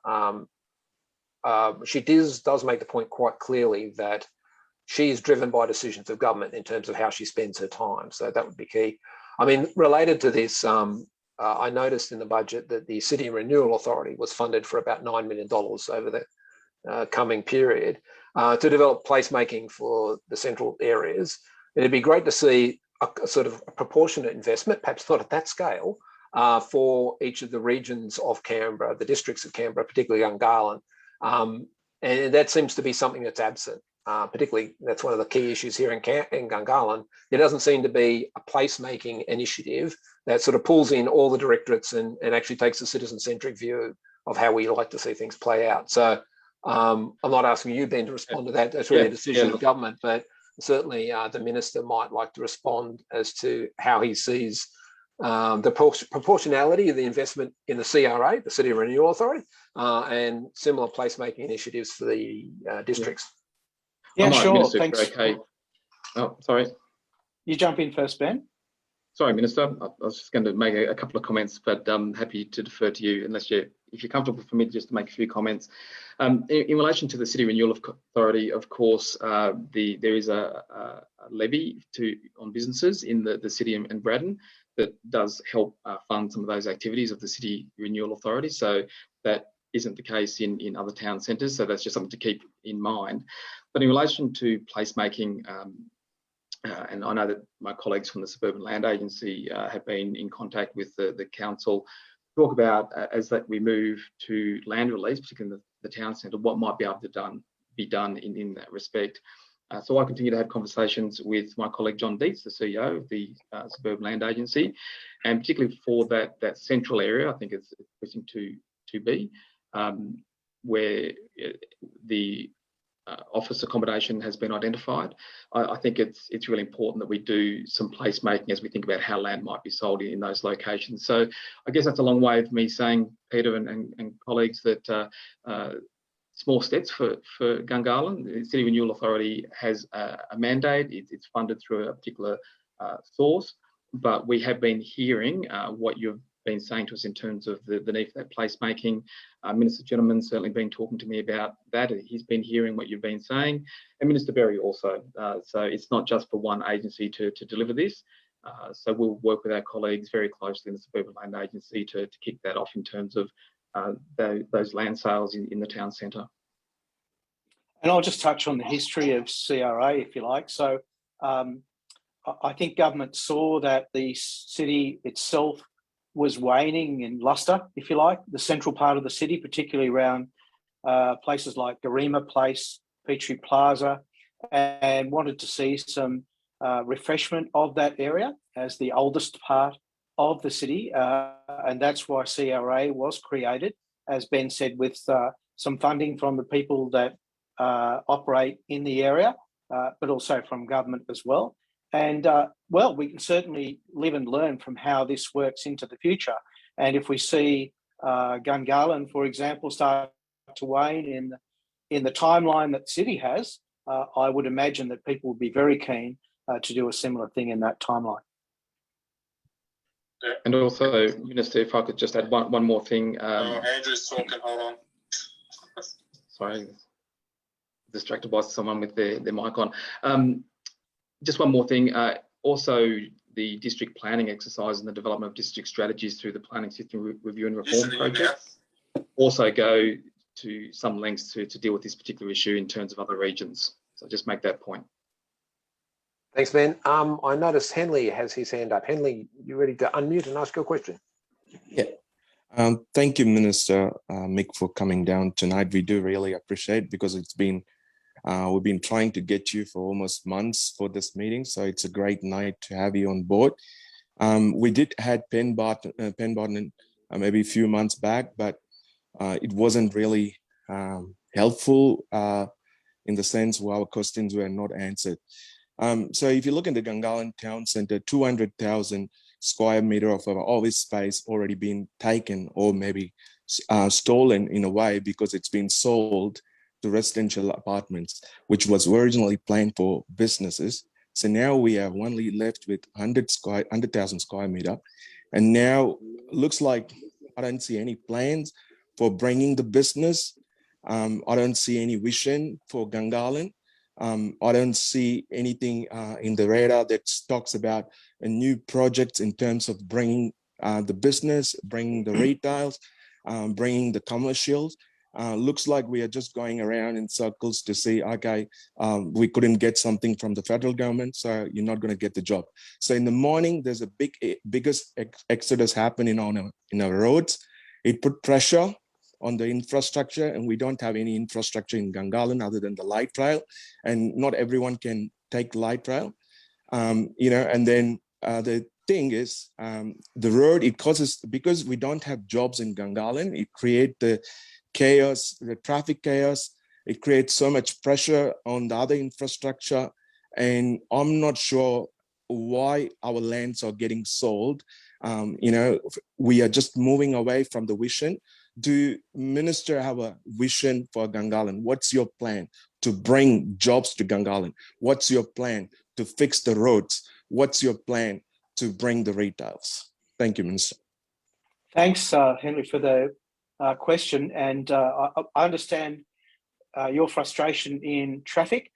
She does make the point quite clearly that she is driven by decisions of government in terms of how she spends her time. So that would be key. I mean, related to this, I noticed in the budget that the City Renewal Authority was funded for about $9 million over the coming period to develop placemaking for the central areas. It'd be great to see a sort of proportionate investment, perhaps not at that scale, for each of the regions of Canberra, the districts of Canberra, particularly Gungahlin. And that seems to be something that's absent. Particularly, that's one of the key issues here in Gungahlin. There doesn't seem to be a placemaking initiative that sort of pulls in all the directorates and actually takes a citizen-centric view of how we like to see things play out. So I'm not asking you, Ben, to respond to that. That's really a decision of government, but certainly the Minister might like to respond as to how he sees the proportionality of the investment in the CRA, the City Renewal Authority, and similar placemaking initiatives for the districts. Yeah, sure. Minister, thanks. okay. Oh, sorry. You jump in first, Ben. Sorry, Minister, I was just going to make a couple of comments, but I'm happy to defer to you if you're comfortable for me just to make a few comments. In relation to the City Renewal Authority, of course, there is a levy on businesses in the City and Braddon that does help fund some of those activities of the City Renewal Authority. So that isn't the case in other town centres. So that's just something to keep in mind. But in relation to placemaking, and I know that my colleagues from the Suburban Land Agency have been in contact with the council to talk about as that we move to land release, particularly in the town centre, what might be able to be done in that respect. So I continue to have conversations with my colleague John Dietz, the CEO of the Suburban Land Agency, and particularly for that central area, I think it's precinct 2B, where the office accommodation has been identified. I think it's really important that we do some placemaking as we think about how land might be sold in those locations. So I guess that's a long way of me saying, Peter and colleagues, that small steps for Gungahlin. The City Renewal Authority has a mandate. It's funded through a particular source, but we have been hearing what you've been saying to us in terms of the need for that placemaking. Minister Gentleman's certainly been talking to me about that. He's been hearing what you've been saying, and Minister Berry also. So it's not just for one agency to deliver this. So we'll work with our colleagues very closely in the Suburban Land Agency to kick that off in terms of those land sales in the town centre. And I'll just touch on the history of CRA, if you like. So I think government saw that the city itself was waning in lustre, if you like, the central part of the city, particularly around places like Garema Place, Petrie Plaza, and wanted to see some refreshment of that area as the oldest part of the city. And that's why CRA was created, as Ben said, with some funding from the people that operate in the area, but also from government as well. And well, we can certainly live and learn from how this works into the future. And if we see Gungahlin, for example, start to wane in the timeline that the city has, I would imagine that people would be very keen to do a similar thing in that timeline. And also, Minister, if I could just add one more thing. Andrew's talking, hold on. Sorry, distracted by someone with their mic on. Just one more thing. Also, the district planning exercise and the development of district strategies through the Planning System Review and Reform project also go to some lengths to deal with this particular issue in terms of other regions. So just make that point. Thanks, Ben. I noticed Henley has his hand up. Henley, you ready to unmute and ask your question? Yeah. Thank you, Minister Mick, for coming down tonight. We do really appreciate it because it's been we've been trying to get you for almost months for this meeting, so it's a great night to have you on board. We did had Ben Barton maybe a few months back, but it wasn't really helpful in the sense where our questions were not answered. So if you look in the Gungahlin Town Centre, 200,000 square metre of our office space already been taken or maybe stolen in a way because it's been sold to residential apartments, which was originally planned for businesses. So now we are only left with 100,000 square metre. And now looks like I don't see any plans for bringing the business. I don't see any vision for Gungahlin. I don't see anything in the radar that talks about a new projects in terms of bringing the business, bringing the retails, bringing the commercials. Looks like we are just going around in circles to see, okay, we couldn't get something from the federal government, so you're not going to get the job. So in the morning, there's a biggest exodus happening in our roads. It put pressure on the infrastructure, and we don't have any infrastructure in Gungahlin other than the light rail, and not everyone can take light rail. And then the thing is, the road, it causes, because we don't have jobs in Gungahlin, it creates the chaos, the traffic chaos. It creates so much pressure on the other infrastructure, and I'm not sure why our lands are getting sold. We are just moving away from the vision. Do Minister have a vision for Gungahlin? What's your plan to bring jobs to Gungahlin? What's your plan to fix the roads? What's your plan to bring the retails? Thank you, Minister. Thanks, Henry, for the question. And I understand your frustration in traffic.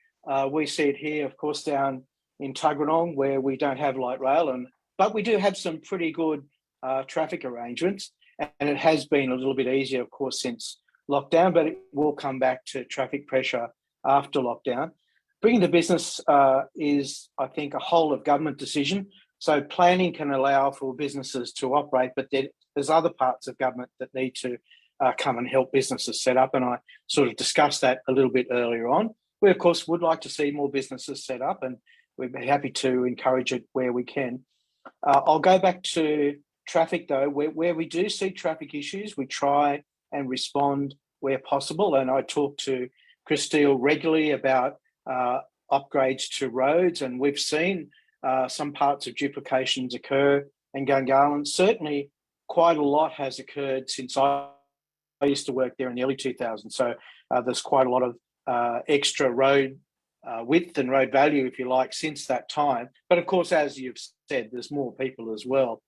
We see it here, of course, down in Tuggeranong, where we don't have light rail, but we do have some pretty good traffic arrangements. And it has been a little bit easier, of course, since lockdown, but it will come back to traffic pressure after lockdown. Bringing the business is, I think, a whole of government decision. So planning can allow for businesses to operate, but there's other parts of government that need to come and help businesses set up. And I sort of discussed that a little bit earlier on. We, of course, would like to see more businesses set up, and we'd be happy to encourage it where we can. I'll go back to traffic, though. Where we do see traffic issues, we try and respond where possible. And I talk to Chris Steele regularly about upgrades to roads, and we've seen some parts of duplications occur in Gungahlin. Certainly, quite a lot has occurred since I used to work there in the early 2000s. So there's quite a lot of extra road width and road value, if you like, since that time. But of course, as you've said, there's more people as well.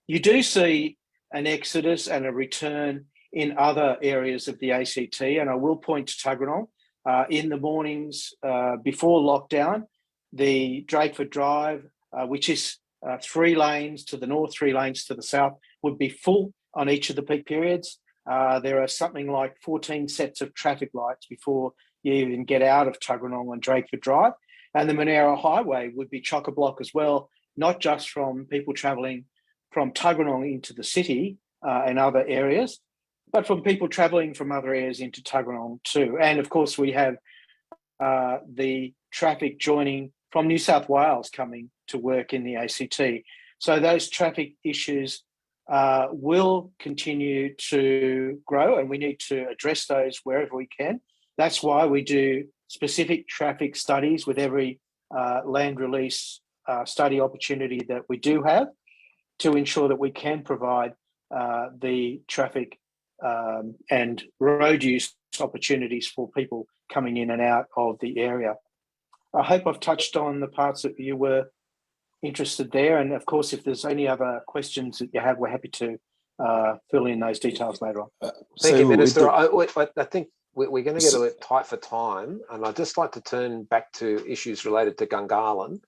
You do see an exodus and a return in other areas of the ACT, and I will point to Tuggeranong. In the mornings before lockdown, the Drakeford Drive, which is 3 lanes to the north, 3 lanes to the south, would be full on each of the peak periods. There are something like 14 sets of traffic lights before you even get out of Tuggeranong on Drakeford Drive. And the Canberra Highway would be chock-a-block as well, not just from people travelling from Tuggeranong into the city and other areas, but from people travelling from other areas into Tuggeranong too. And of course, we have the traffic joining from New South Wales coming to work in the ACT. So those traffic issues will continue to grow, and we need to address those wherever we can. That's why we do specific traffic studies with every land release study opportunity that we do have, to ensure that we can provide the traffic and road use opportunities for people coming in and out of the area. I hope I've touched on the parts that you were interested there. And of course, if there's any other questions that you have, we're happy to fill in those details later on. Thank you, Minister. I think we're going to get a bit tight for time, and I'd just like to turn back to issues related to Gungahlin.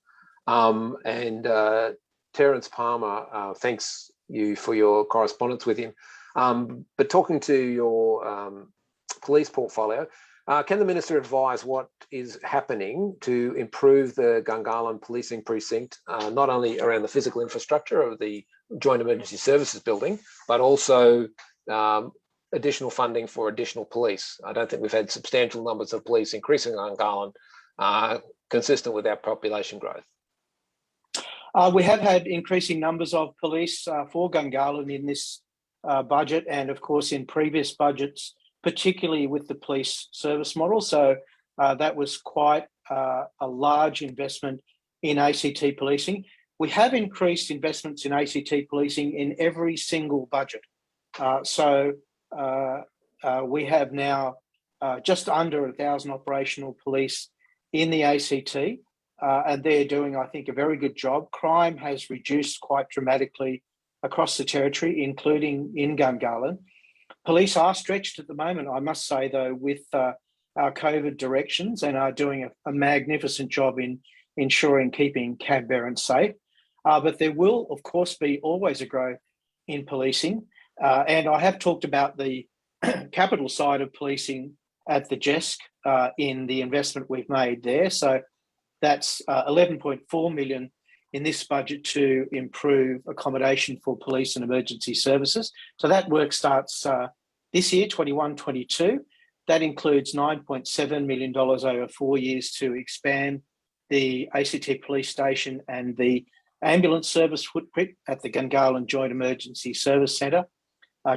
Terence Palmer, thanks you for your correspondence with him. But talking to your police portfolio, can the Minister advise what is happening to improve the Gungahlin Policing Precinct, not only around the physical infrastructure of the Joint Emergency Services building, but also additional funding for additional police? I don't think we've had substantial numbers of police increasing in Gungahlin consistent with our population growth. We have had increasing numbers of police for Gungahlin in this budget, and of course in previous budgets, particularly with the police service model. So that was quite a large investment in ACT policing. We have increased investments in ACT policing in every single budget. We have now just under 1,000 operational police in the ACT, and they're doing, I think, a very good job. Crime has reduced quite dramatically across the territory, including in Gungahlin. Police are stretched at the moment, I must say, though, with our COVID directions, and are doing a magnificent job in ensuring keeping Canberra safe. But there will, of course, be always a growth in policing. And I have talked about the capital side of policing at the GESC in the investment we've made there. So that's 11.4 million in this budget to improve accommodation for police and emergency services. So that work starts this year, 21-22. That includes $9.7 million over 4 years to expand the ACT police station and the ambulance service footprint at the Gungahlin Joint Emergency Service Centre,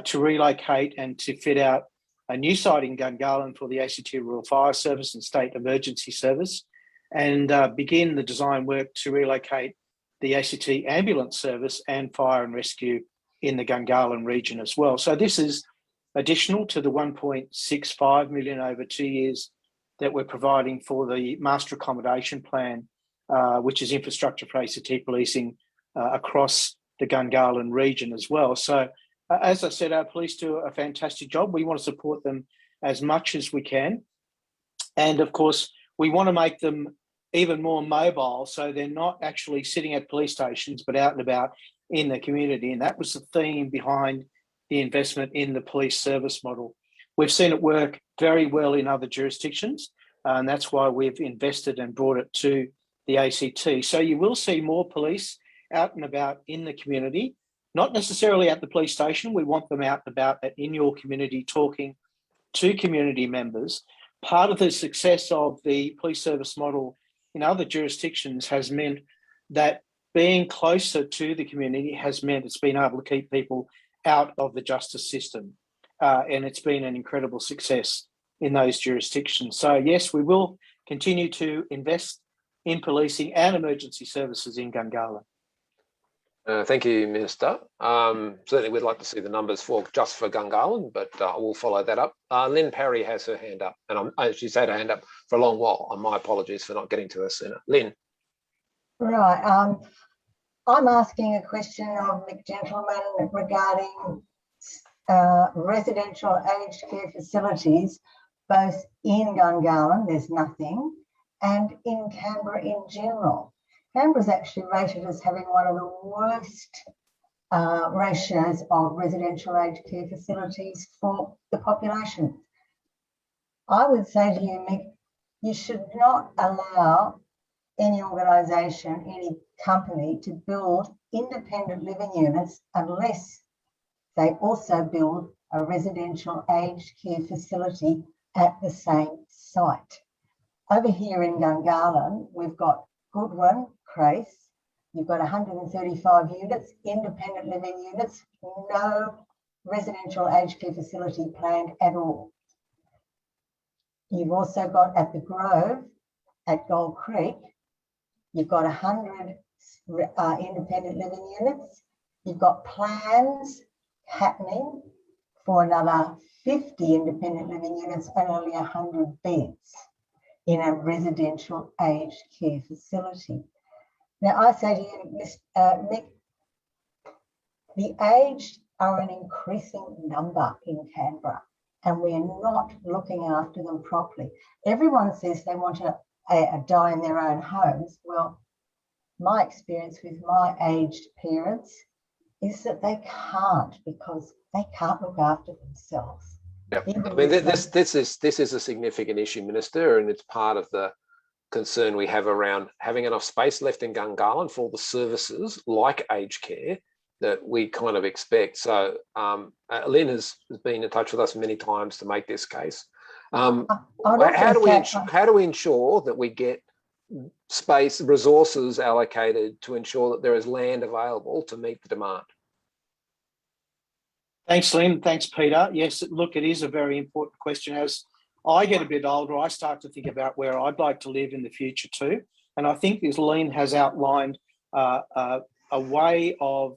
to relocate and to fit out a new site in Gungahlin for the ACT Rural Fire Service and State Emergency Service, and begin the design work to relocate the ACT Ambulance Service and Fire and Rescue in the Gungahlin region as well. So this is additional to the 1.65 million over 2 years that we're providing for the Master Accommodation Plan, which is infrastructure for ACT policing across the Gungahlin region as well. So as I said, our police do a fantastic job. We want to support them as much as we can. And of course, we want to make them even more mobile, so they're not actually sitting at police stations, but out and about in the community. And that was the theme behind the investment in the police service model. We've seen it work very well in other jurisdictions, and that's why we've invested and brought it to the ACT. So you will see more police out and about in the community, not necessarily at the police station. We want them out and about in your community talking to community members. Part of the success of the police service model in other jurisdictions has meant that being closer to the community has meant it's been able to keep people out of the justice system. And it's been an incredible success in those jurisdictions. So yes, we will continue to invest in policing and emergency services in Gungahlin. Thank you, Minister. Certainly we'd like to see the numbers just for Gungahlin, but we'll follow that up. Lynn Parry has her hand up, and she's had her hand up for a long while. My apologies for not getting to her sooner. Lynn. Right. I'm asking a question of the gentleman regarding residential aged care facilities, both in Gungahlin, there's nothing, and in Canberra in general. Canberra's actually rated as having one of the worst ratios of residential aged care facilities for the population. I would say to you, Mick, you should not allow any organisation, any company to build independent living units unless they also build a residential aged care facility at the same site. Over here in Gungahlin, we've got Goodwin, Crace, you've got 135 units, independent living units, no residential aged care facility planned at all. You've also got at the Grove, at Gold Creek, you've got 100 independent living units. You've got plans happening for another 50 independent living units and only 100 beds in a residential aged care facility. Now, I say to you, Mick, the aged are an increasing number in Canberra, and we're not looking after them properly. Everyone says they want to die in their own homes. Well, my experience with my aged parents is that they can't, because they can't look after themselves. Yeah, I mean, this is a significant issue, Minister, and it's part of the concern we have around having enough space left in Gungahlin for the services like aged care that we kind of expect. So Lynn has been in touch with us many times to make this case. How do we ensure that we get space, resources allocated to ensure that there is land available to meet the demand? Thanks, Lynn. Thanks, Peter. Yes, look, it is a very important question. As I get a bit older, I start to think about where I'd like to live in the future too. And I think as Lynn has outlined a way of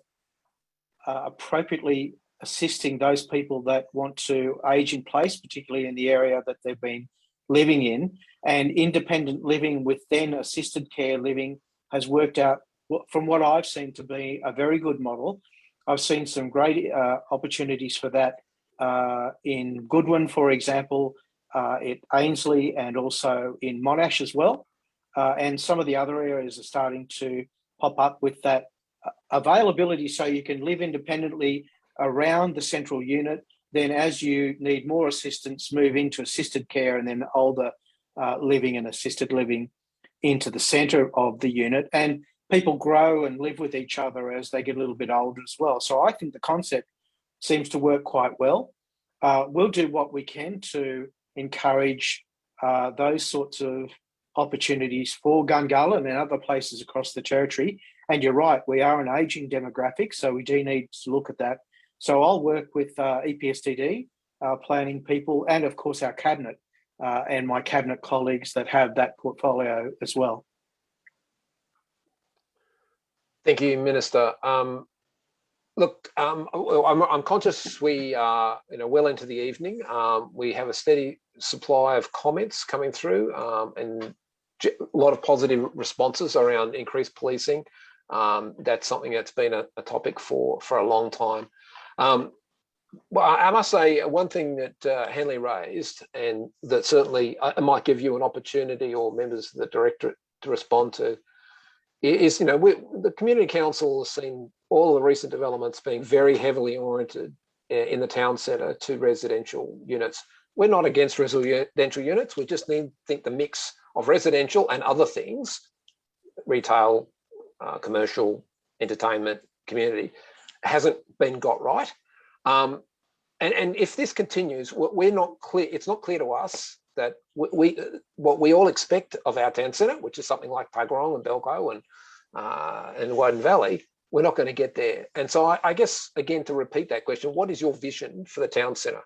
appropriately assisting those people that want to age in place, particularly in the area that they've been living in, and independent living with then assisted care living has worked out, from what I've seen, to be a very good model. I've seen some great opportunities for that in Goodwin, for example, at Ainslie, and also in Monash as well. And some of the other areas are starting to pop up with that availability, so you can live independently around the central unit. Then as you need more assistance, move into assisted care, and then older living and assisted living into the centre of the unit. And people grow and live with each other as they get a little bit older as well. So I think the concept seems to work quite well. We'll do what we can to encourage those sorts of opportunities for Gungahlin and other places across the territory. And you're right, we are an ageing demographic, so we do need to look at that. So I'll work with EPSTD, planning people, and of course our cabinet and my cabinet colleagues that have that portfolio as well. Thank you, Minister. Look, I'm conscious we are well into the evening. We have a steady supply of comments coming through and a lot of positive responses around increased policing. That's something that's been a topic for a long time. Well, I must say one thing that Hanley raised, and that certainly I might give you an opportunity or members of the directorate to respond to, is, you know, the Community Council has seen all the recent developments being very heavily oriented in the town centre to residential units. We're not against residential units. We just think the mix of residential and other things, retail, commercial, entertainment, community, hasn't been got right. And if this continues, we're not clear. It's not clear to us that what we all expect of our town centre, which is something like Tagarong and Belko and Woden Valley, we're not going to get there. And so I guess, again, to repeat that question, what is your vision for the town centre?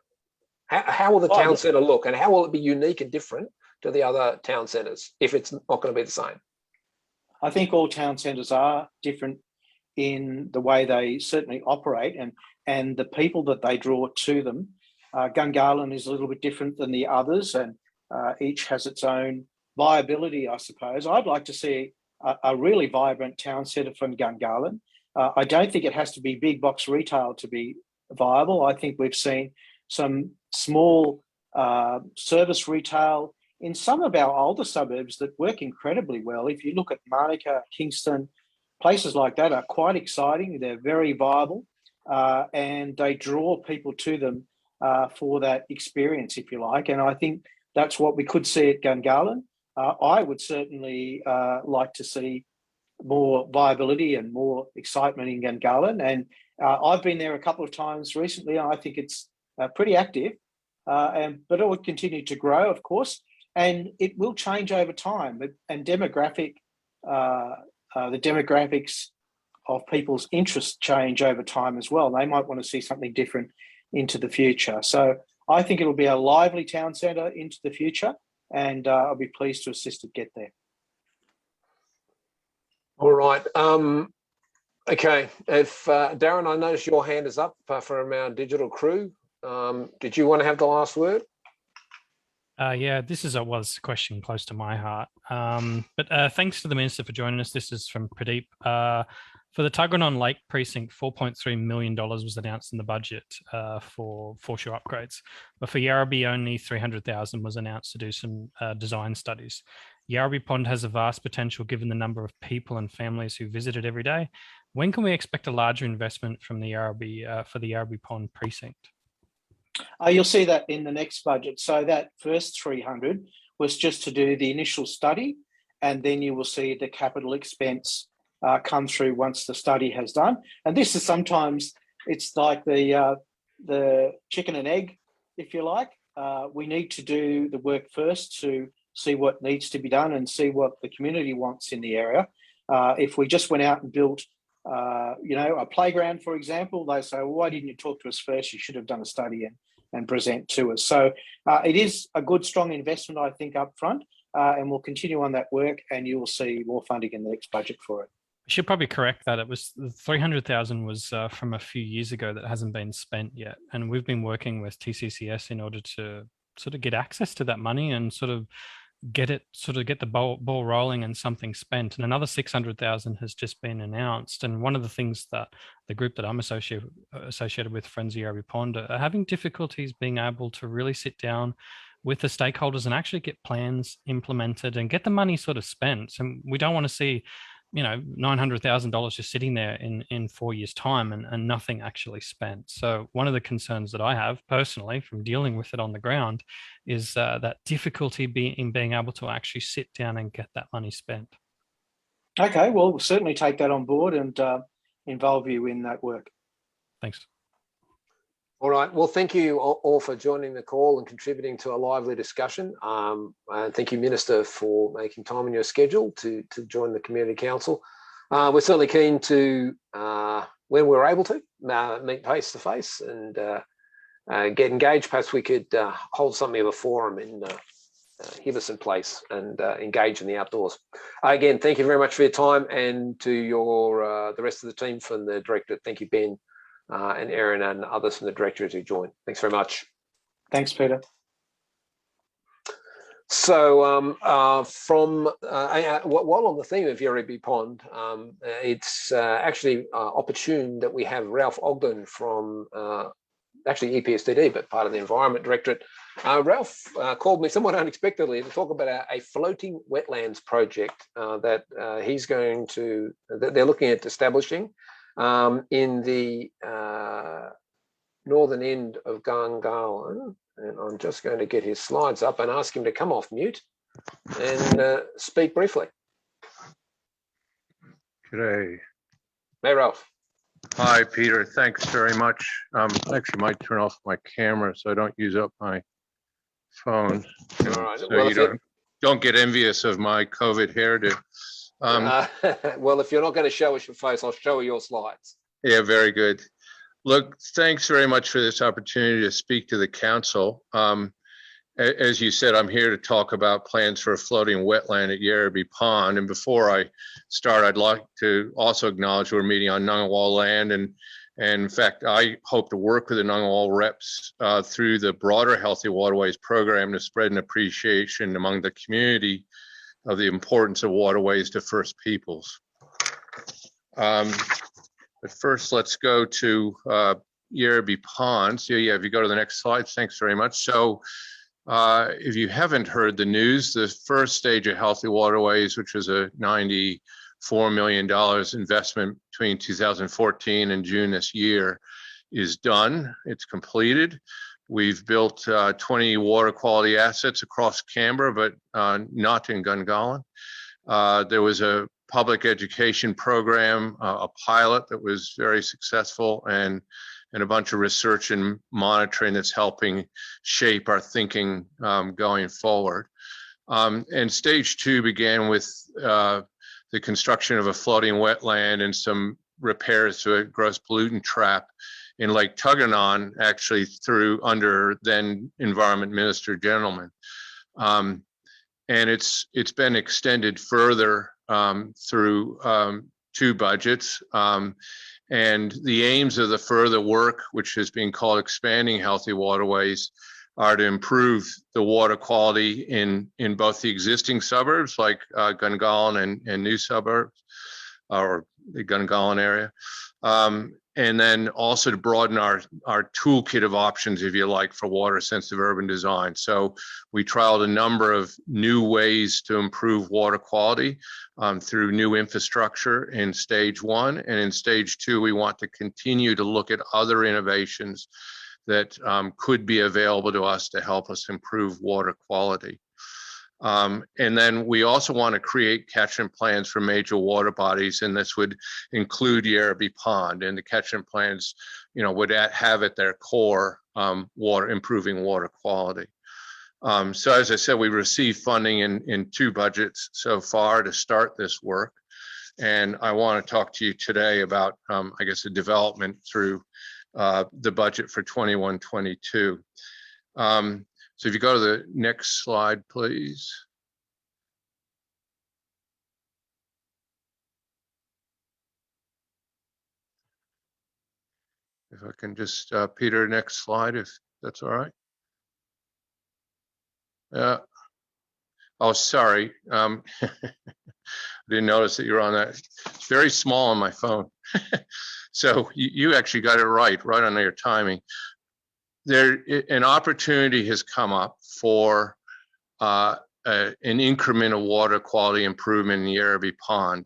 How will the town centre look, and how will it be unique and different to the other town centres if it's not going to be the same? I think all town centres are different in the way they certainly operate and the people that they draw to them. Gungahlin is a little bit different than the others, and each has its own viability, I suppose. I'd like to see a really vibrant town centre from Gungahlin. I don't think it has to be big box retail to be viable. I think we've seen some small service retail in some of our older suburbs that work incredibly well. If you look at Monica, Kingston, places like that are quite exciting. They're very viable and they draw people to them for that experience, if you like. And I think that's what we could see at Gungahlin. I would certainly like to see more viability and more excitement in Gungahlin. And I've been there a couple of times recently, and I think it's pretty active. But it will continue to grow, of course, and it will change over time. And the demographics of people's interests change over time as well. They might want to see something different into the future. So I think it'll be a lively town centre into the future, and I'll be pleased to assist it get there. All right. Okay. If Darren, I noticed your hand is up from our digital crew. Did you want to have the last word? Yeah, this was a question close to my heart. But thanks to the Minister for joining us. This is from Pradeep. For the Tuggeranong Lake Precinct, $4.3 million was announced in the budget for foreshore upgrades. But for Yarrabee, only $300,000 was announced to do some design studies. Yarrabee Pond has a vast potential given the number of people and families who visit it every day. When can we expect a larger investment from the Yarrabee for the Yarrabee Pond Precinct? You'll see that in the next budget. So that first 300 was just to do the initial study, and then you will see the capital expense come through once the study has done. And this is sometimes, it's like the chicken and egg, if you like. We need to do the work first to see what needs to be done and see what the community wants in the area. If we just went out and built a playground, for example, they say, well, why didn't you talk to us first? You should have done a study and present to us. So it is a good, strong investment, I think, up front, and we'll continue on that work, and you will see more funding in the next budget for it. I should probably correct that. It was $300,000 was from a few years ago that hasn't been spent yet. And we've been working with TCCS in order to sort of get access to that money and sort of get the ball rolling and something spent. And another 600,000 has just been announced. And one of the things that the group that I'm associated with, Friends of Yarrabee Pond, are having difficulties being able to really sit down with the stakeholders and actually get plans implemented and get the money sort of spent. And we don't want to see, $900,000 just sitting there in 4 years' time and nothing actually spent. So one of the concerns that I have personally from dealing with it on the ground is that difficulty in being able to actually sit down and get that money spent. Okay, well, we'll certainly take that on board and involve you in that work. Thanks. All right. Well, thank you all for joining the call and contributing to a lively discussion. And thank you, Minister, for making time in your schedule to join the Community Council. We're certainly keen to, when we're able to, meet face to face and get engaged. Perhaps we could hold something of a forum in Hiverson Place and engage in the outdoors. Again, thank you very much for your time, and to the rest of the team from the Directorate. Thank you, Ben. And Erin and others from the Directorate who joined. Thanks very much. Thanks, Peter. So while on the theme of Yerribi Pond, it's actually opportune that we have Ralph Ogden from actually EPSDD, but part of the Environment Directorate. Ralph called me somewhat unexpectedly to talk about a floating wetlands project that he's going to, that they're looking at establishing in the northern end of Gungahlin. And I'm just going to get his slides up and ask him to come off mute and speak briefly. G'day. Hey, Ralph. Hi, Peter. Thanks very much. I actually might turn off my camera so I don't use up my phone. All right. So Well, you don't get envious of my COVID hairdo. Well, if you're not going to show us your face, I'll show you your slides. Yeah, very good. Look, thanks very much for this opportunity to speak to the council. As you said, I'm here to talk about plans for a floating wetland at Yerribi Pond. And before I start, I'd like to also acknowledge we're meeting on Ngunnawal land. And in fact, I hope to work with the Ngunnawal reps through the broader Healthy Waterways program to spread an appreciation among the community of the importance of waterways to First Peoples. But first, let's go to Yerribi Pond. So yeah, if you go to the next slide, thanks very much. So if you haven't heard the news, the first stage of Healthy Waterways, which was a $94 million investment between 2014 and June this year, is done. It's completed. We've built 20 water quality assets across Canberra, but not in Gungahlin. There was a public education program, a pilot that was very successful, and a bunch of research and monitoring that's helping shape our thinking going forward. And stage 2 began with the construction of a floating wetland and some repairs to a gross pollutant trap in Lake Tuggeranong, actually through under then Environment Minister Gentleman. And it's been extended further through 2 budgets. And the aims of the further work, which has been called expanding healthy waterways, are to improve the water quality in both the existing suburbs like Gungahlin and new suburbs, or the Gungahlin area. And then also to broaden our toolkit of options, if you like, for water sensitive urban design. So we trialed a number of new ways to improve water quality through new infrastructure in stage 1. And in stage 2, we want to continue to look at other innovations that could be available to us to help us improve water quality. And then we also want to create catchment plans for major water bodies, and this would include Yerribi Pond. And the catchment plans, you know, would have at their core improving water quality. So as I said, we received funding in 2 budgets so far to start this work. And I want to talk to you today about, I guess, the development through the budget for 21-22. So if you go to the next slide, please. If I can just, Peter, next slide, if that's all right. Oh, sorry. I didn't notice that you're on that. It's very small on my phone. So you actually got it right on your timing. An opportunity has come up for an increment of water quality improvement in Yerribi Pond.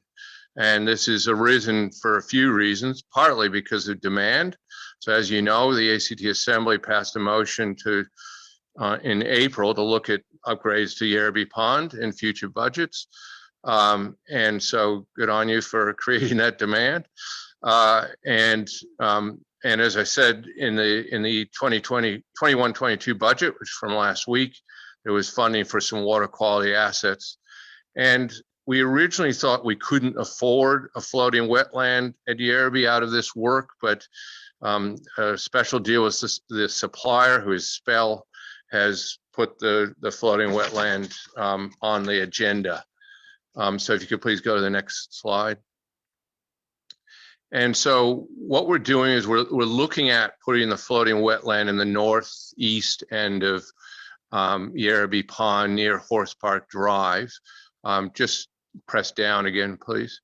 And this has arisen for a few reasons, partly because of demand. So as you know, the ACT Assembly passed a motion to in April to look at upgrades to Yerribi Pond in future budgets. And so good on you for creating that demand. And as I said, in the 21-22 budget, which is from last week, there was funding for some water quality assets. And we originally thought we couldn't afford a floating wetland at Yerribi out of this work, but a special deal with the supplier, who is Spell, has put the floating wetland on the agenda. So if you could please go to the next slide. And so what we're doing is we're looking at putting the floating wetland in the northeast end of Yerrabee Pond near Horse Park Drive. Just press down again, please.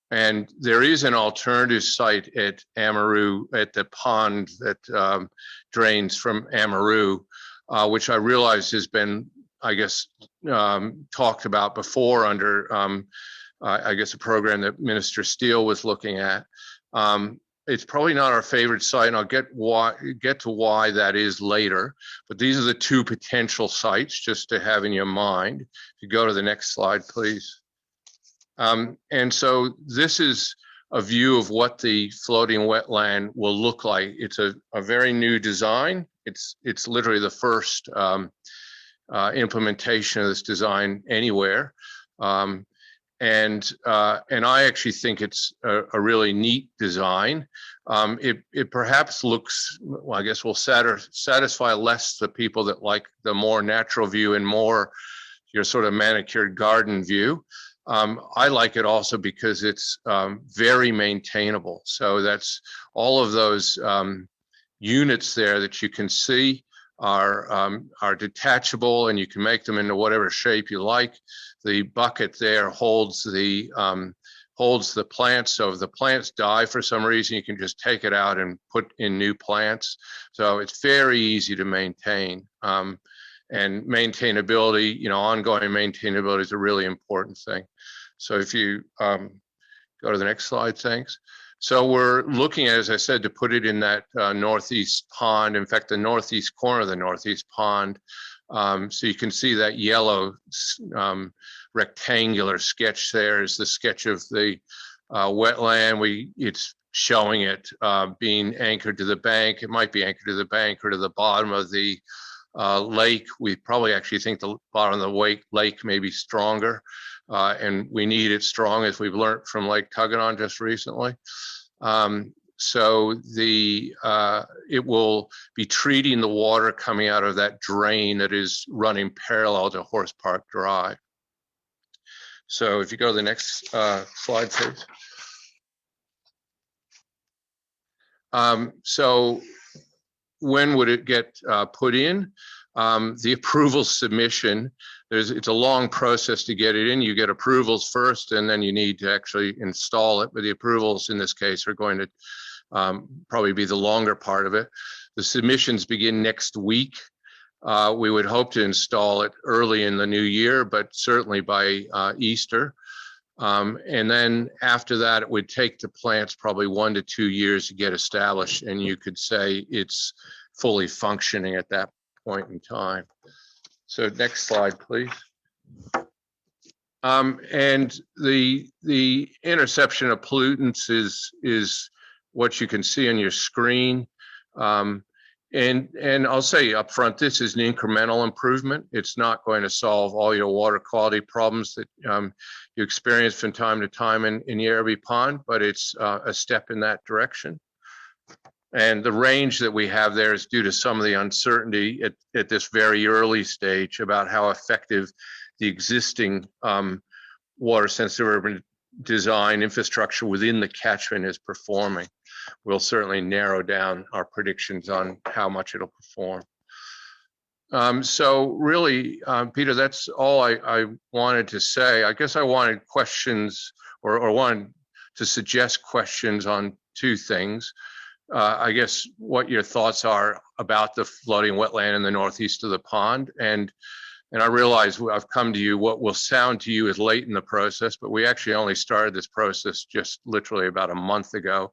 And there is an alternative site at Amaroo, at the pond that drains from Amaroo, which I realize has been, I guess, talked about before under, I guess, a program that Minister Steele was looking at. It's probably not our favorite site, and I'll get to why that is later. But these are the two potential sites just to have in your mind. If you go to the next slide, please. And so this is a view of what the floating wetland will look like. It's a very new design. It's literally the first implementation of this design anywhere. And I actually think it's a really neat design. It perhaps looks, well, I guess will satisfy less the people that like the more natural view and more your sort of manicured garden view. I like it also because it's very maintainable. So that's all of those units there that you can see are detachable, and you can make them into whatever shape you like. The bucket there holds the plants. So if the plants die for some reason, you can just take it out and put in new plants. So it's very easy to maintain. And maintainability, ongoing maintainability is a really important thing. So if you go to the next slide, thanks. So we're looking at, as I said, to put it in that northeast pond, in fact, the northeast corner of the northeast pond. So you can see that yellow rectangular sketch there is the sketch of the wetland. It's showing it being anchored to the bank. It might be anchored to the bank or to the bottom of the lake. We probably actually think the bottom of the lake may be stronger, and we need it strong, as we've learned from Lake Tuggeranong just recently. So it will be treating the water coming out of that drain that is running parallel to Horse Park Drive. So if you go to the next slide, please. So when would it get put in? The approval submission, it's a long process to get it in. You get approvals first, and then you need to actually install it. But the approvals in this case are going to probably be the longer part of it. The submissions begin next week. We would hope to install it early in the new year, but certainly by Easter. And then after that, it would take the plants probably 1 to 2 years to get established, and you could say it's fully functioning at that point in time. So next slide, please. And the interception of pollutants is what you can see on your screen. And I'll say up front, this is an incremental improvement. It's not going to solve all your water quality problems that you experience from time to time in Yerrabee Pond, but it's a step in that direction. And the range that we have there is due to some of the uncertainty at this very early stage about how effective the existing water sensitive urban design infrastructure within the catchment is performing. We'll certainly narrow down our predictions on how much it'll perform. So really, Peter, that's all I wanted to say. I guess I wanted questions or wanted to suggest questions on two things. I guess what your thoughts are about the floating wetland in the northeast of the pond. And I realize I've come to you, what will sound to you as late in the process, but we actually only started this process just literally about a month ago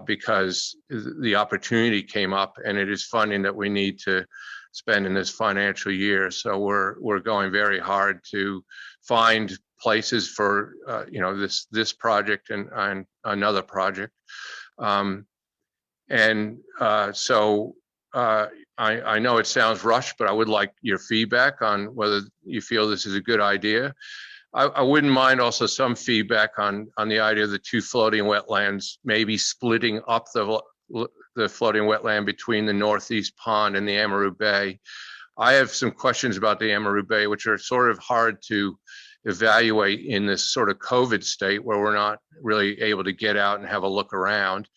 because the opportunity came up, and it is funding that we need to spend in this financial year. So we're going very hard to find places for this project and another project. I know it sounds rushed, but I would like your feedback on whether you feel this is a good idea. I wouldn't mind also some feedback on the idea of the two floating wetlands, maybe splitting up the floating wetland between the northeast pond and the Amaroo Bay. I have some questions about the Amaroo Bay, which are sort of hard to evaluate in this sort of COVID state where we're not really able to get out and have a look around.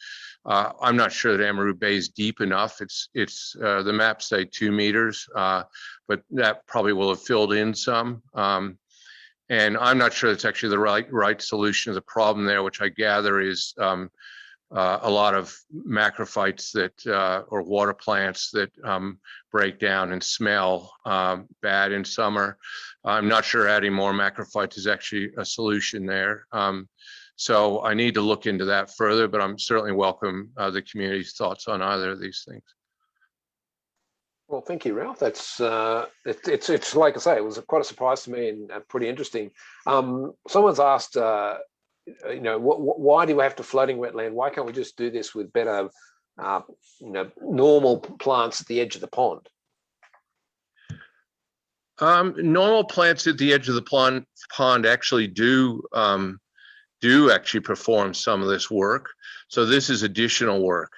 I'm not sure that Amaroo Bay is deep enough. The maps say 2 meters, but that probably will have filled in some. And I'm not sure it's actually the right solution to the problem there, which I gather is a lot of macrophytes that or water plants that break down and smell bad in summer. I'm not sure adding more macrophytes is actually a solution there. So I need to look into that further, but I'm certainly welcome the community's thoughts on either of these things. Well, thank you, Ralph. That's it's like I say, it was quite a surprise to me and pretty interesting. Someone's asked, you know, why do we have to floating wetland? Why can't we just do this with better, you know, normal plants at the edge of the pond? Normal plants at the edge of the pond actually do actually perform some of this work. So this is additional work.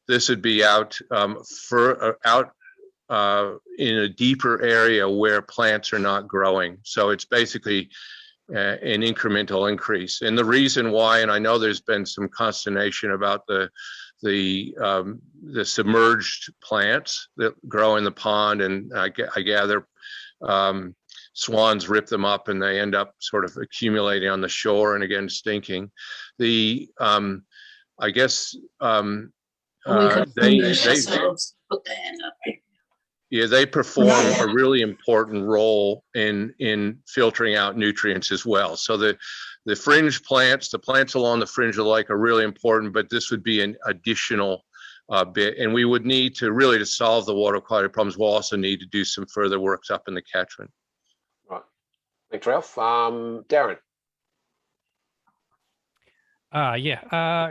This would be out in a deeper area where plants are not growing. So it's basically an incremental increase. And the reason why, and I know there's been some consternation about the submerged plants that grow in the pond, and I gather swans rip them up and they end up sort of accumulating on the shore and again stinking. I guess they perform a really important role in filtering out nutrients as well. So the fringe plants, the plants along the fringe of the lake are really important, but this would be an additional bit. And we would need to solve the water quality problems, we'll also need to do some further works up in the catchment. Right. Thanks, Ralph. Darren.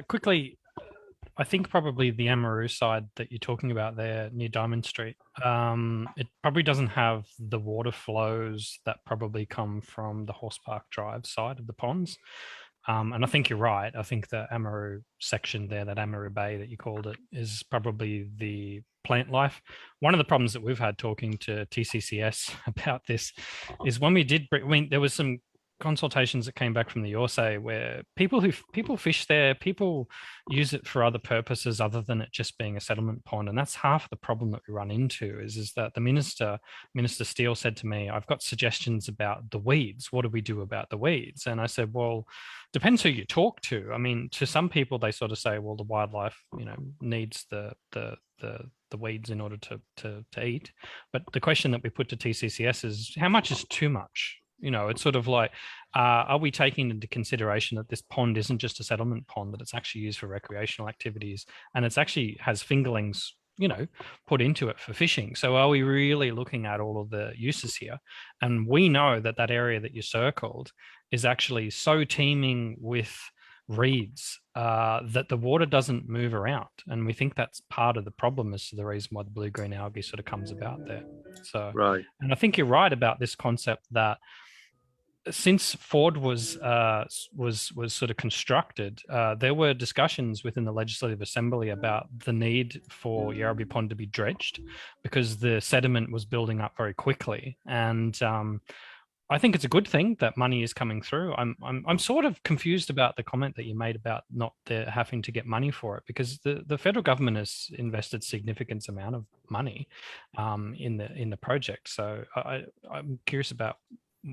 Quickly, I think probably the Amaroo side that you're talking about there near Diamond Street, it probably doesn't have the water flows that probably come from the Horse Park Drive side of the ponds. And I think you're right. I think the Amaroo section there, that Amaroo Bay that you called it, is probably the plant life. One of the problems that we've had talking to TCCS about this is when we did, there was some consultations that came back from the Yorsay where people fish there, people use it for other purposes other than it just being a settlement pond, and that's half of the problem that we run into is that the Minister Steele said to me, I've got suggestions about the weeds. What do we do about the weeds? And I said, well, depends who you talk to. I mean, to some people they sort of say, well, the wildlife, you know, needs the weeds in order to eat. But the question that we put to TCCS is how much is too much? You know, it's sort of like, are we taking into consideration that this pond isn't just a settlement pond, that it's actually used for recreational activities and it's actually has fingerlings, you know, put into it for fishing? So are we really looking at all of the uses here? And we know that that area that you circled is actually so teeming with reeds that the water doesn't move around. And we think that's part of the problem as to the reason why the blue-green algae sort of comes about there. So, right. And I think you're right about this concept that since Ford was sort of constructed, there were discussions within the Legislative Assembly about the need for Yarrabee Pond to be dredged because the sediment was building up very quickly. And I think it's a good thing that money is coming through. I'm sort of confused about the comment that you made about not having to get money for it, because the federal government has invested significant amount of money in the project. So I'm curious about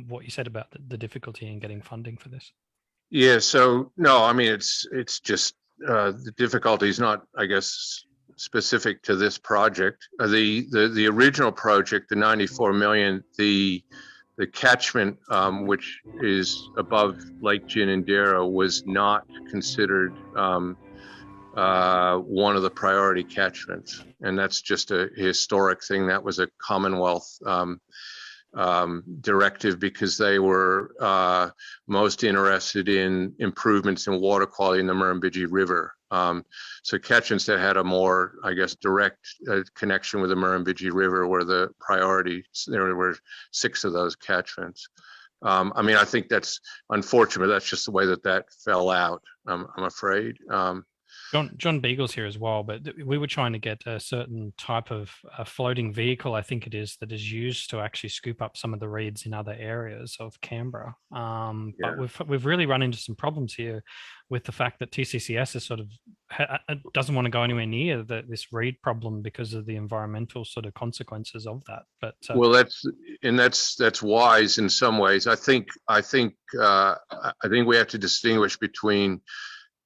what you said about the difficulty in getting funding for this. Yeah, so no, I mean, it's just the difficulty is not, I guess, specific to this project. The original project, the 94 million, the catchment, which is above Lake Ginninderra, was not considered one of the priority catchments, and that's just a historic thing. That was a Commonwealth directive because they were most interested in improvements in water quality in the Murrumbidgee River. So catchments that had a more, I guess, direct connection with the Murrumbidgee River were the priority. There were 6 of those catchments. I mean, I think that's unfortunate. That's just the way that fell out, I'm afraid. John Beagle's here as well, but we were trying to get a certain type of floating vehicle, I think it is, that is used to actually scoop up some of the reeds in other areas of Canberra. But we've really run into some problems here with the fact that TCCS is sort of doesn't want to go anywhere near this reed problem because of the environmental sort of consequences of that. But well, that's wise in some ways. I think we have to distinguish between,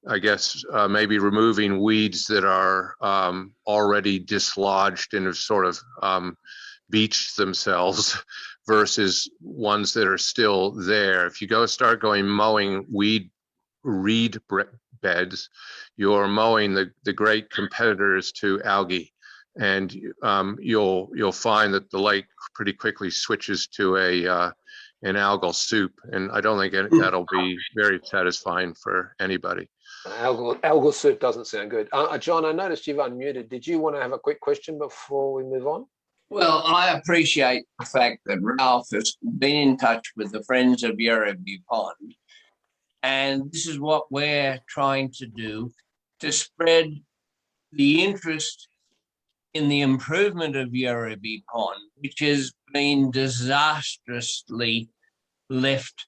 I guess, maybe removing weeds that are already dislodged and have sort of beached themselves versus ones that are still there. If you start mowing reed beds, you're mowing the great competitors to algae, and you'll find that the lake pretty quickly switches to an algal soup, and I don't think that'll be very satisfying for anybody. Algal soup doesn't sound good. John, I noticed you've unmuted. Did you want to have a quick question before we move on? Well, I appreciate the fact that Ralph has been in touch with the Friends of Yerraby Pond, and this is what we're trying to do to spread the interest in the improvement of Yerraby Pond, which has been disastrously left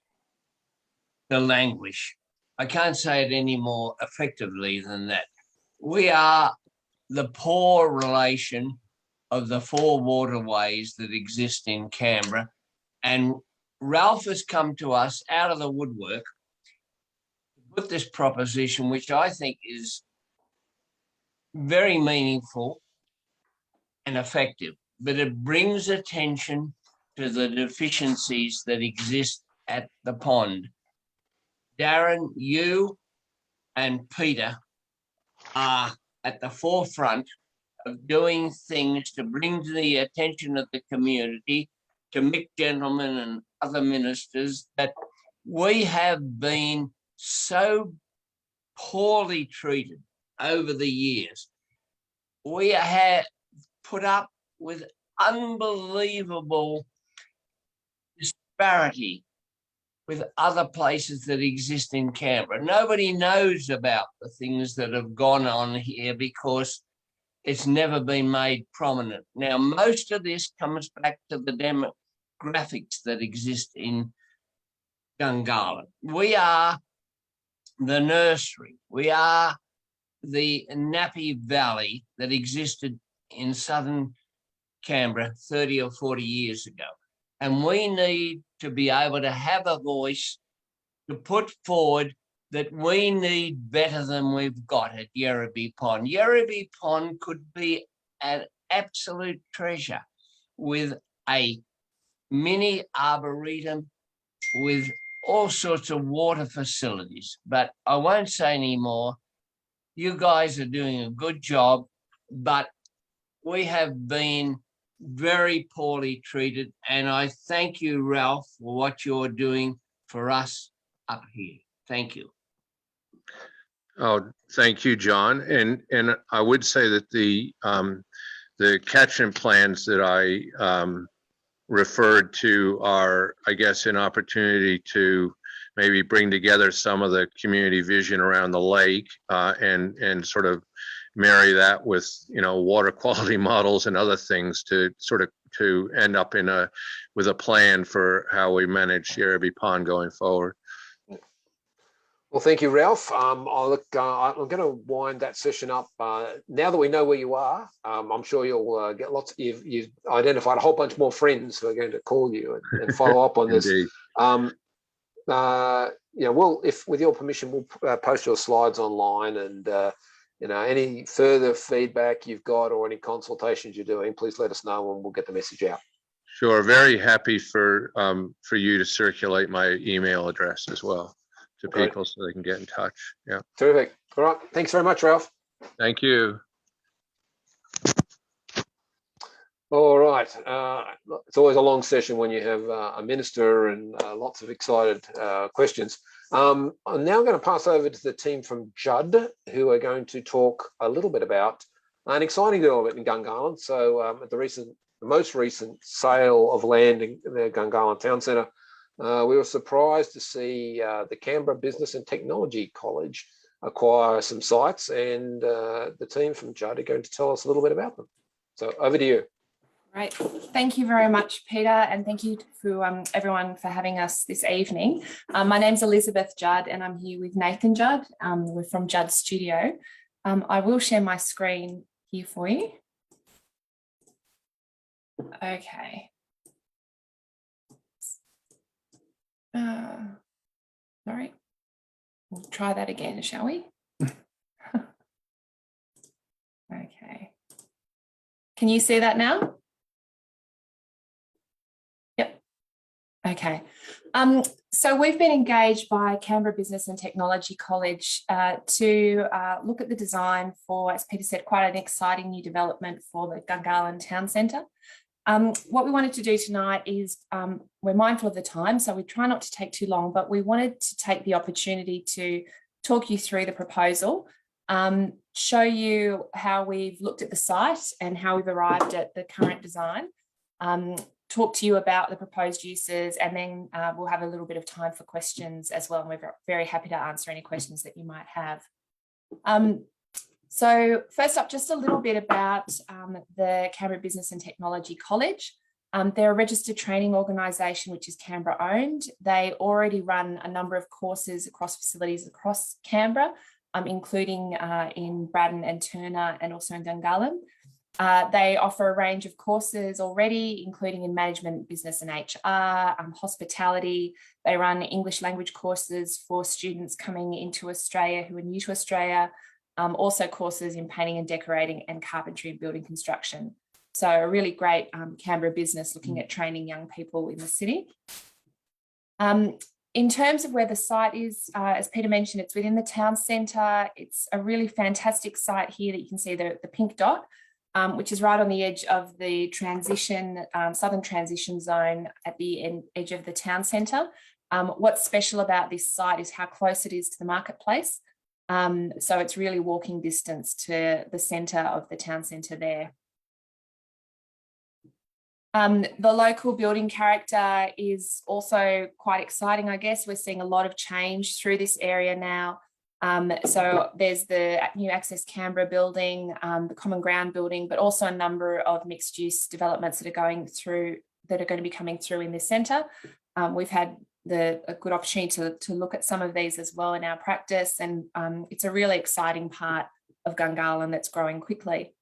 to languish. I can't say it any more effectively than that. We are the poor relation of the 4 waterways that exist in Canberra, and Ralph has come to us out of the woodwork to put this proposition, which I think is very meaningful and effective, but it brings attention to the deficiencies that exist at the pond. Darren, you and Peter are at the forefront of doing things to bring to the attention of the community, to Mick Gentleman and other ministers, that we have been so poorly treated over the years. We have put up with unbelievable disparity with other places that exist in Canberra. Nobody knows about the things that have gone on here because it's never been made prominent. Now, most of this comes back to the demographics that exist in Gungahlin. We are the nursery. We are the Nappy Valley that existed in southern Canberra 30 or 40 years ago. And we need to be able to have a voice to put forward that we need better than we've got at Yerraby Pond. Yerraby Pond could be an absolute treasure with a mini arboretum, with all sorts of water facilities. But I won't say any more. You guys are doing a good job, but we have been very poorly treated, and I thank you, Ralph, for what you're doing for us up here. Thank you. Oh, thank you, John. And I would say that the catchment plans that I referred to are, I guess, an opportunity to maybe bring together some of the community vision around the lake and sort of marry that with, water quality models and other things to sort of to end up with a plan for how we manage Yerraby Pond going forward. Well, thank you, Ralph. I'm going to wind that session up. Now that we know where you are, I'm sure you'll get lots. You've identified a whole bunch more friends who are going to call you and follow up on this. If with your permission, we'll post your slides online, and any further feedback you've got or any consultations you're doing, please let us know and we'll get the message out. Sure, very happy for you to circulate my email address as well to people so they can get in touch. Yeah. Terrific. All right. Thanks very much, Ralph. Thank you. All right. It's always a long session when you have a minister and lots of excited questions. I'm now going to pass over to the team from Judd, who are going to talk a little bit about an exciting development in Gungahlin. So at the most recent sale of land in the Gungahlin Town Centre, we were surprised to see the Canberra Business and Technology College acquire some sites, and the team from Judd are going to tell us a little bit about them. So over to you. Right. Thank you very much, Peter, and thank you for everyone for having us this evening. My name's Elizabeth Judd, and I'm here with Nathan Judd. We're from Judd Studio. I will share my screen here for you. Okay. Sorry. We'll try that again, shall we? Okay. Can you see that now? Yep. Okay. So we've been engaged by Canberra Business and Technology College to look at the design for, as Peter said, quite an exciting new development for the Gungahlin Town Centre. What we wanted to do tonight is, we're mindful of the time, so we try not to take too long, but we wanted to take the opportunity to talk you through the proposal, show you how we've looked at the site and how we've arrived at the current design, talk to you about the proposed uses, and then we'll have a little bit of time for questions as well. And we're very happy to answer any questions that you might have. So first up, just a little bit about the Canberra Business and Technology College. They're a registered training organisation which is Canberra owned. They already run a number of courses across facilities across Canberra, including in Barton and Turner and also in Gungahlin. They offer a range of courses already, including in management, business and HR, hospitality. They run English language courses for students coming into Australia who are new to Australia. Also courses in painting and decorating and carpentry and building construction. So a really great Canberra business looking at training young people in the city. In terms of where the site is, as Peter mentioned, it's within the town centre. It's a really fantastic site here that you can see the pink dot, which is right on the edge of the transition, southern transition zone at the edge of the town centre. What's special about this site is how close it is to the marketplace. So it's really walking distance to the centre of the town centre there. The local building character is also quite exciting, I guess. We're seeing a lot of change through this area now. So there's the new Access Canberra building, the Common Ground building, but also a number of mixed use developments that are going to be coming through in this centre. We've had a good opportunity to look at some of these as well in our practice, and it's a really exciting part of Gungahlin that's growing quickly.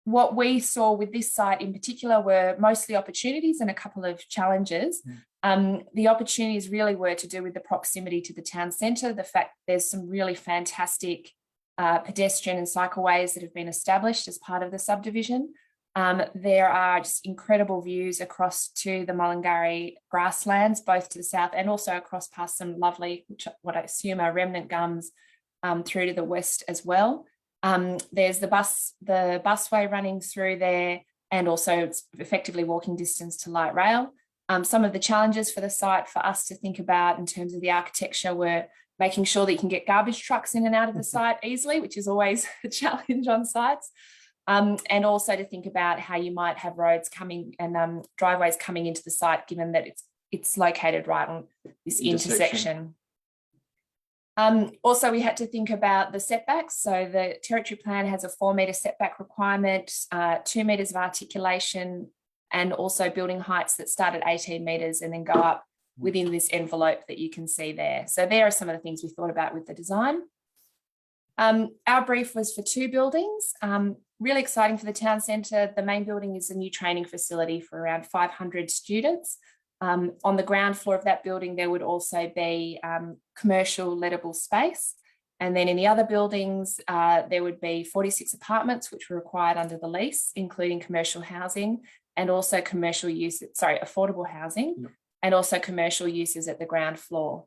What we saw with this site in particular were mostly opportunities and a couple of challenges. The opportunities really were to do with the proximity to the town centre, the fact there's some really fantastic pedestrian and cycleways that have been established as part of the subdivision. There are just incredible views across to the Mullingarry grasslands, both to the south and also across past some lovely, what I assume are remnant gums, through to the west as well. There's the busway running through there, and also it's effectively walking distance to light rail. Some of the challenges for the site for us to think about in terms of the architecture were making sure that you can get garbage trucks in and out of the site easily, which is always a challenge on sites. And also to think about how you might have roads coming and driveways coming into the site, given that it's located right on this intersection. Also, we had to think about the setbacks. So the territory plan has a 4 metre setback requirement, 2 metres of articulation, and also building heights that start at 18 metres and then go up within this envelope that you can see there. So there are some of the things we thought about with the design. Our brief was for 2 buildings. Really exciting for the town centre. The main building is a new training facility for around 500 students. On the ground floor of that building, there would also be commercial lettable space. And then in the other buildings, there would be 46 apartments, which were required under the lease, including commercial housing and also affordable housing, and also commercial uses at the ground floor.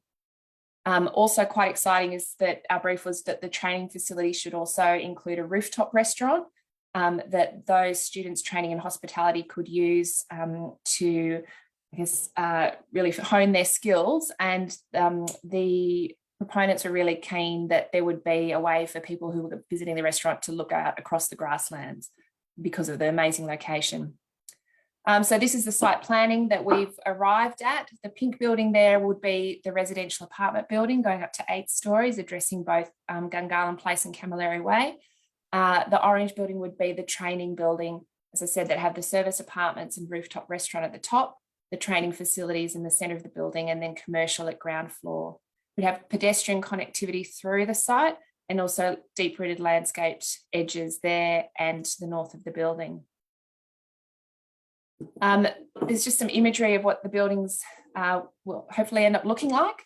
Also quite exciting is that our brief was that the training facility should also include a rooftop restaurant that those students training in hospitality could use to, I guess, really hone their skills. And the proponents are really keen that there would be a way for people who were visiting the restaurant to look out across the grasslands because of the amazing location. So this is the site planning that we've arrived at. The pink building there would be the residential apartment building going up to 8 stories, addressing both Gungahlin Place and Camilleri Way. The orange building would be the training building, as I said, that have the service apartments and rooftop restaurant at the top, the training facilities in the centre of the building, and then commercial at ground floor. We'd have pedestrian connectivity through the site and also deep-rooted landscaped edges there and the north of the building. There's just some imagery of what the buildings will hopefully end up looking like.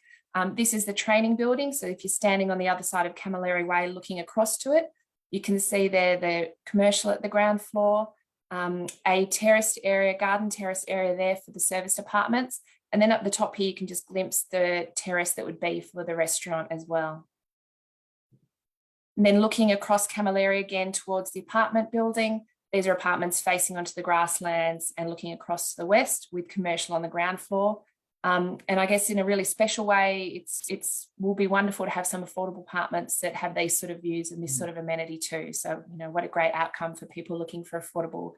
This is the training building. So if you're standing on the other side of Camilleri Way looking across to it, you can see there the commercial at the ground floor, a terraced area, garden terrace area there for the serviced apartments. And then up the top here, you can just glimpse the terrace that would be for the restaurant as well. And then looking across Camilleri again towards the apartment building, these are apartments facing onto the grasslands and looking across to the west with commercial on the ground floor. And I guess in a really special way, it's will be wonderful to have some affordable apartments that have these sort of views and this sort of amenity too. So, you know, what a great outcome for people looking for affordable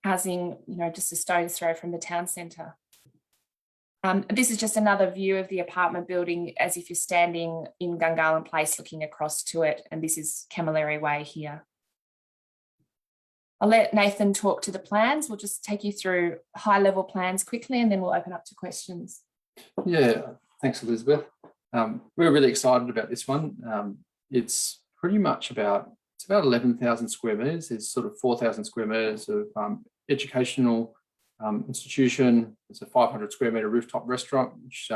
housing, you know, just a stone's throw from the town centre. This is just another view of the apartment building as if you're standing in Gungahlin Place looking across to it. And this is Camilleri Way here. I'll let Nathan talk to the plans. We'll just take you through high-level plans quickly and then we'll open up to questions. Yeah, thanks, Elizabeth. We're really excited about this one. It's pretty much about 11,000 square metres. There's sort of 4,000 square metres of educational institution. There's a 500 square metre rooftop restaurant, which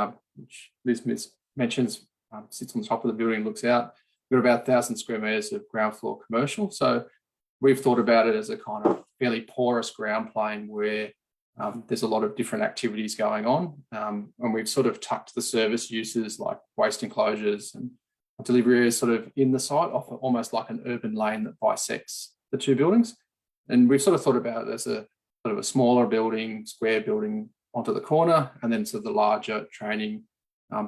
Liz mentions sits on the top of the building, looks out. We've got about 1,000 square metres of ground floor commercial. So we've thought about it as a kind of fairly porous ground plane where there's a lot of different activities going on. And we've sort of tucked the service uses like waste enclosures and delivery areas sort of in the site, off almost like an urban lane that bisects the two buildings. And we've sort of thought about it as a sort of a smaller building, square building onto the corner, and then sort of the larger training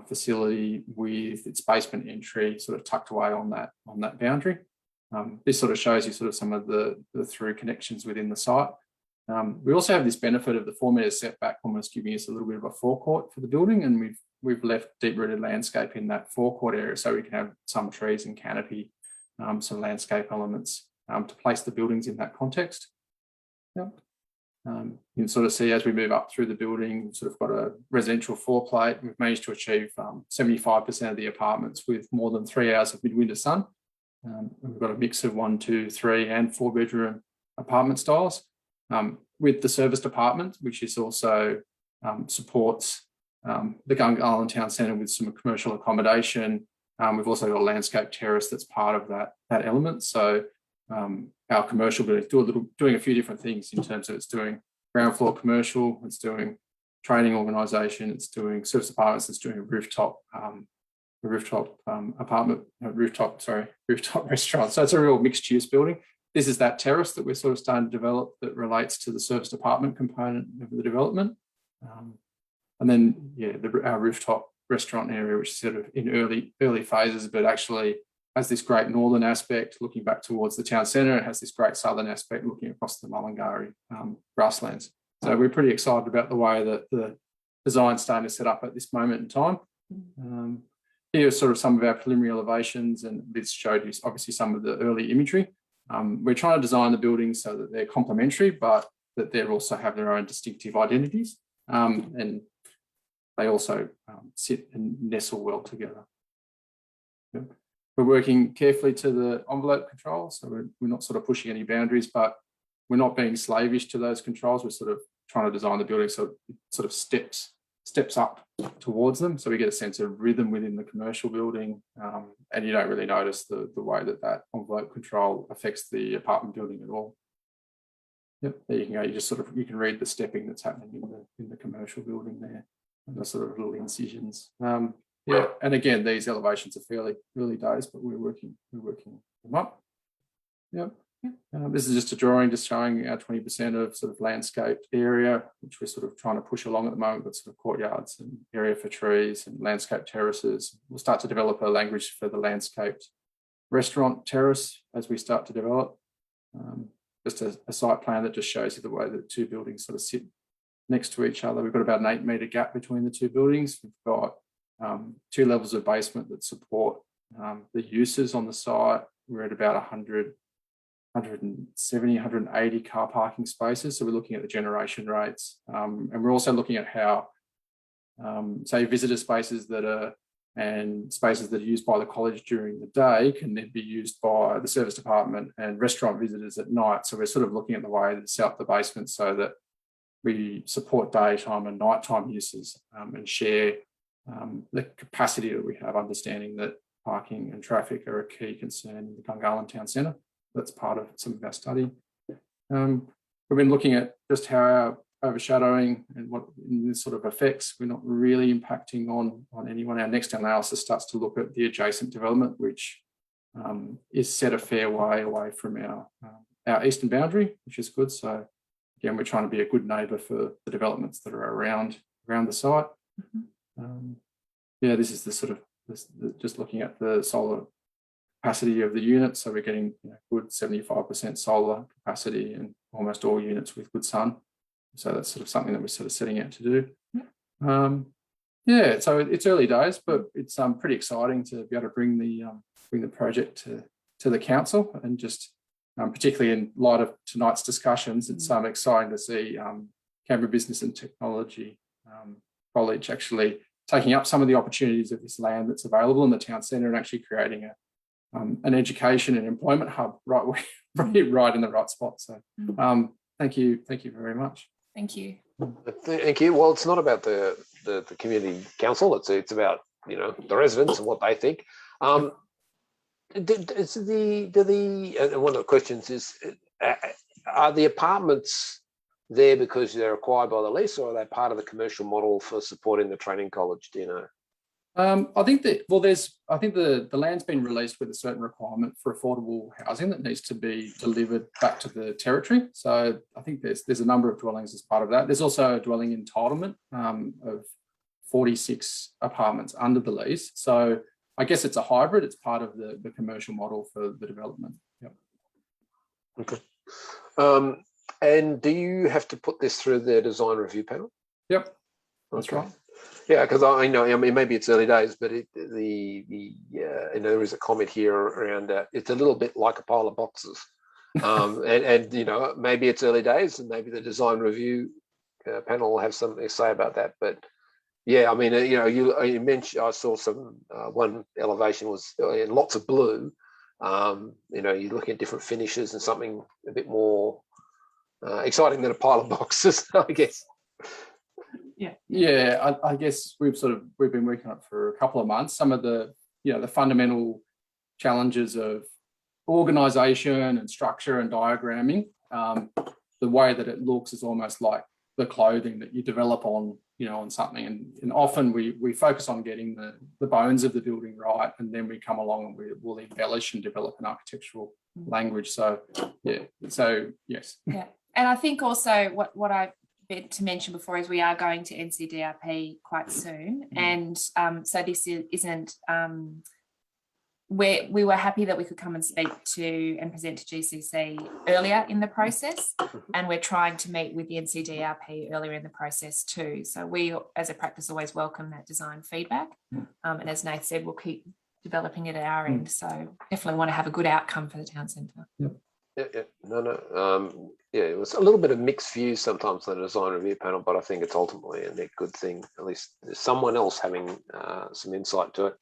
facility with its basement entry sort of tucked away on that boundary. This sort of shows you sort of some of the through connections within the site. We also have this benefit of the 4 metre setback almost giving us a little bit of a forecourt for the building, and we've left deep-rooted landscape in that forecourt area so we can have some trees and canopy, some landscape elements to place the buildings in that context. Yep. You can sort of see as we move up through the building, we've sort of got a residential floor plate. We've managed to achieve 75% of the apartments with more than 3 hours of midwinter sun. We've got a mix of 1, 2, 3 and 4 bedroom apartment styles with the serviced apartment, which is also supports the Gungahlin Town Centre with some commercial accommodation. We've also got a landscape terrace that's part of that element. So our commercial building is doing a few different things in terms of it's doing ground floor commercial, it's doing training organisation, it's doing service apartments, it's doing a rooftop restaurant. So it's a real mixed use building. This is that terrace that we're sort of starting to develop that relates to the serviced apartment component of the development. And then, yeah, our rooftop restaurant area, which is sort of in early phases, but actually has this great northern aspect looking back towards the town centre. It has this great southern aspect looking across the Mullingar grasslands. So we're pretty excited about the way that the design's starting to set up at this moment in time. Here are sort of some of our preliminary elevations, and this showed you obviously some of the early imagery. We're trying to design the buildings so that they're complementary, but that they also have their own distinctive identities. And they also sit and nestle well together. Yep. We're working carefully to the envelope controls, so we're not sort of pushing any boundaries, but we're not being slavish to those controls. We're sort of trying to design the building so it sort of steps up towards them, so we get a sense of rhythm within the commercial building, and you don't really notice the way that envelope control affects the apartment building at all. Yep, there you can go. You can read the stepping that's happening in the commercial building there, and the sort of little incisions. Yeah, and again, these elevations are fairly early days, but we're working them up. Yep. This is just a drawing just showing our 20% of sort of landscaped area, which we're sort of trying to push along at the moment, but sort of courtyards and area for trees and landscape terraces. We'll start to develop a language for the landscaped restaurant terrace as we start to develop. Just a site plan that just shows you the way that two buildings sort of sit next to each other. We've got about an 8 metre gap between the two buildings. We've got 2 levels of basement that support the uses on the site. We're at about 170, 180 car parking spaces. So we're looking at the generation rates. And we're also looking at how, say, visitor spaces and spaces that are used by the college during the day can then be used by the service department and restaurant visitors at night. So we're sort of looking at the way that set up the basement so that we support daytime and nighttime uses and share the capacity that we have, understanding that parking and traffic are a key concern in the Gungahlin Town Centre. That's part of some of our study. We've been looking at just how our overshadowing and what this sort of affects. We're not really impacting on anyone. Our next analysis starts to look at the adjacent development, which is set a fair way away from our eastern boundary, which is good. So again, we're trying to be a good neighbour for the developments that are around the site. Yeah, this is the sort of just looking at the solar capacity of the unit. So we're getting good 75% solar capacity and almost all units with good sun. So that's sort of something that we're sort of setting out to do. Yeah, so it's early days, but it's pretty exciting to be able to bring the project to the council, and just particularly in light of tonight's discussions, it's exciting to see Canberra Business and Technology College actually taking up some of the opportunities of this land that's available in the town centre and actually creating an education and employment hub right in the right spot. So thank you very much. Thank you. Thank you. Well, it's not about the community council. It's about the residents and what they think. One of the questions is, are the apartments there because they're acquired by the lease, or are they part of the commercial model for supporting the training college? Do you know? I think that I think the land's been released with a certain requirement for affordable housing that needs to be delivered back to the territory. So I think there's a number of dwellings as part of that. There's also a dwelling entitlement of 46 apartments under the lease. So I guess it's a hybrid. It's part of the commercial model for the development. Yep. Okay. And do you have to put this through the design review panel? Yep. That's right. Yeah, because I mean, maybe it's early days, but there is a comment here around it's a little bit like a pile of boxes, and maybe it's early days, and maybe the design review panel will have something to say about that. But yeah, I mean, you mentioned, I saw some one elevation was in lots of blue. You're looking at different finishes and something a bit more exciting than a pile of boxes, I guess. Yeah, I guess we've been working on it for a couple of months. Some of the the fundamental challenges of organisation and structure and diagramming, the way that it looks is almost like the clothing that you develop on on something, and often we focus on getting the bones of the building right, and then we come along and we'll embellish and develop an architectural language. So yes. Yeah, and I think also what I to mention before is we are going to NCDRP quite soon, and so this isn't where we were happy that we could come and speak to and present to GCC earlier in the process, and we're trying to meet with the NCDRP earlier in the process too. So we, as a practice, always welcome that design feedback, and as Nath said, we'll keep developing it at our end. So definitely want to have a good outcome for the town centre. Yeah. Yeah, it was a little bit of mixed views sometimes on the design review panel, but I think it's ultimately a good thing. At least there's someone else having some insight to it.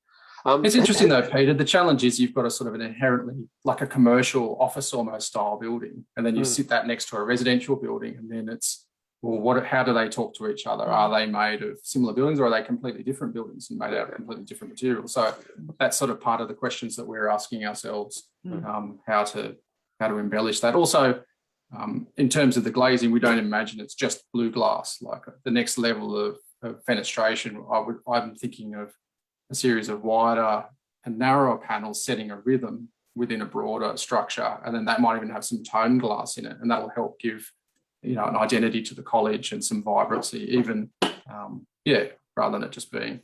It's interesting though, Peter. The challenge is you've got a sort of an inherently like a commercial office almost style building, and then you sit that next to a residential building, and then it's how do they talk to each other? Are they made of similar buildings, or are they completely different buildings and made out of completely different materials? So that's sort of part of the questions that we're asking ourselves, how to embellish that. Also, in terms of the glazing, we don't imagine it's just blue glass. Like the next level of fenestration, I'm thinking of a series of wider and narrower panels setting a rhythm within a broader structure, and then that might even have some toned glass in it, and that will help give an identity to the college and some vibrancy, even rather than it just being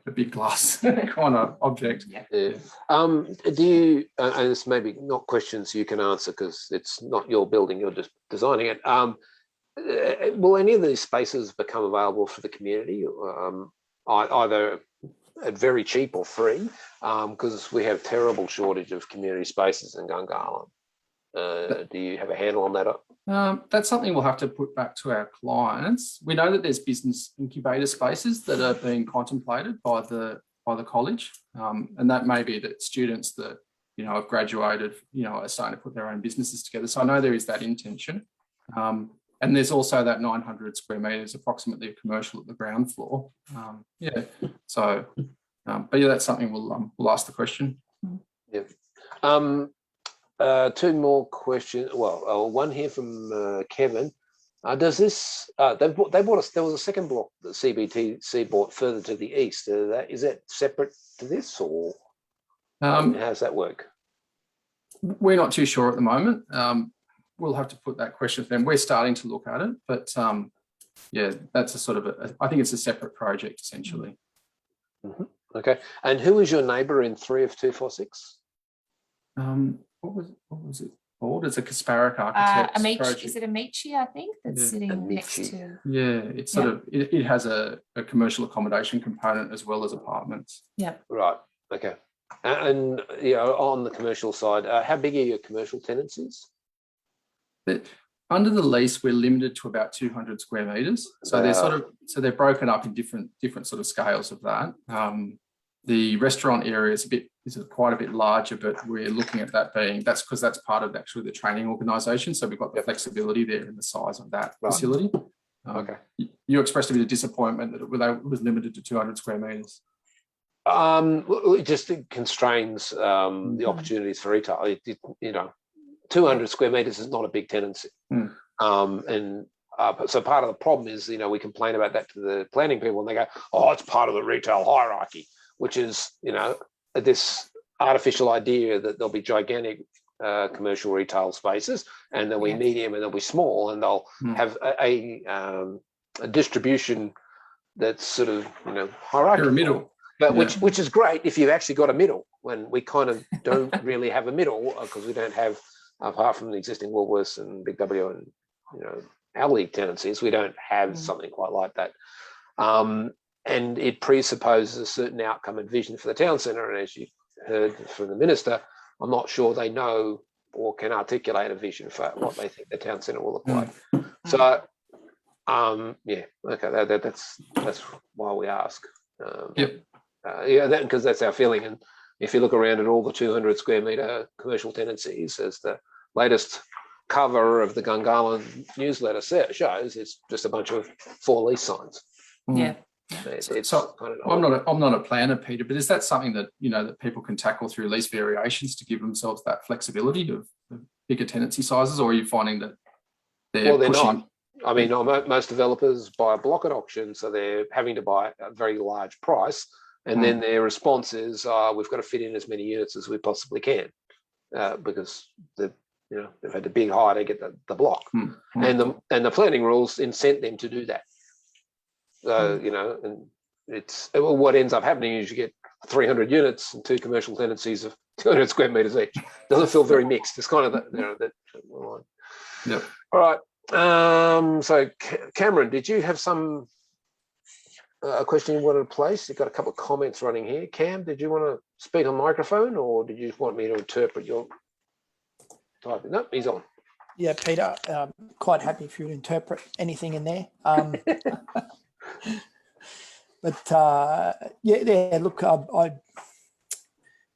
a big glass kind of object. Do you, and it's maybe not questions you can answer because it's not your building, you're just designing it. will any of these spaces become available for the community, either at very cheap or free? Because we have terrible shortage of community spaces in Gungahlin. Do you have a handle on that? That's something we'll have to put back to our clients. We know that there's business incubator spaces that are being contemplated by the college, and that may be that students that have graduated, are starting to put their own businesses together. So I know there is that intention, and there's also that 900 square metres, approximately, of commercial at the ground floor. So, but yeah, that's something we'll ask the question. Yeah. Two more questions. Well, one here from Kevin. Does this? They bought us. There was a second block that CBTC bought further to the east. Is that separate to this, or how does that work? We're not too sure at the moment. We'll have to put that question to them. We're starting to look at it, but yeah, that's a sort of I think it's a separate project essentially. Mm-hmm. Okay. And who is your neighbour in 3 of 246? What was it called? It's a Kasparic Architects project. Is it Amici, I think, that's sitting next to? Yeah, it's sort of, it has a commercial accommodation component as well as apartments. Yeah. Right. Okay. And on the commercial side, how big are your commercial tenancies? Under the lease, we're limited to about 200 square metres. So they're broken up in different sort of scales of that. The restaurant area is quite a bit larger, but we're looking at that that's because that's part of actually the training organisation. So we've got the flexibility there in the size of that facility. Okay. You expressed a bit of disappointment that it was limited to 200 square metres. It just constrains the opportunities for retail. 200 square metres is not a big tenancy. So part of the problem is, we complain about that to the planning people, and they go, "Oh, it's part of the retail hierarchy," which is, this artificial idea that there'll be gigantic commercial retail spaces, and there'll be medium and there'll be small, and they'll have a distribution that's sort of, hierarchical. Middle. But which is great if you've actually got a middle, when we kind of don't really have a middle, because we don't have, apart from the existing Woolworths and Big W and, alley tenancies, we don't have something quite like that. And it presupposes a certain outcome and vision for the town centre. And as you heard from the minister, I'm not sure they know or can articulate a vision for what they think the town centre will look like. So, okay, that's why we ask. Because that's our feeling. And if you look around at all the 200 square metre commercial tenancies, as the latest cover of the Gungahlin newsletter shows, it's just a bunch of 4 lease signs. Yeah. I'm not a planner, Peter, but is that something that that people can tackle through lease variations to give themselves that flexibility of bigger tenancy sizes, or are you finding that they're pushing? Not. I mean, most developers buy a block at auction, so they're having to buy a very large price, and then their response is, "We've got to fit in as many units as we possibly can," because they've had to bid high to get the block, and the planning rules incent them to do that. So, and what ends up happening is you get 300 units and 2 commercial tenancies of 200 square metres each. Doesn't feel very mixed. It's kind of that. Yeah. All right. So Cameron, did you have a question you wanted to place? You've got a couple of comments running here. Cam, did you want to speak on microphone, or did you just want me to interpret your typing? No, he's on. Yeah, Peter, quite happy for you to interpret anything in there. But look, I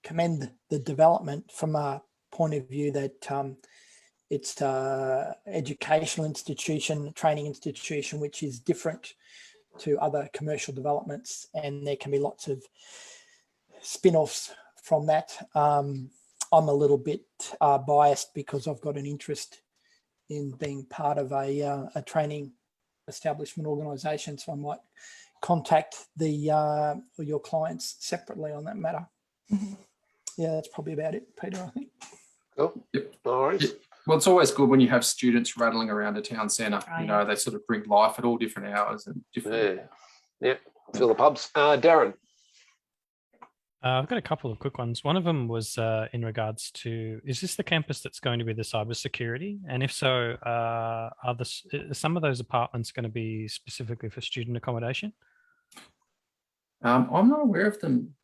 commend the development from a point of view that it's an educational institution, training institution, which is different to other commercial developments, and there can be lots of spin-offs from that. I'm a little bit biased because I've got an interest in being part of a training establishment organisation, so I might contact your clients separately on that matter. Yeah, that's probably about it, Peter, I think. Cool. Yep. All right. Well, it's always good when you have students rattling around a town centre. They sort of bring life at all different hours and different. Yeah. Fill the pubs. Darren. I've got a couple of quick ones. One of them was in regards to, is this the campus that's going to be the cybersecurity? And if so, are some of those apartments going to be specifically for student accommodation? I'm not aware of them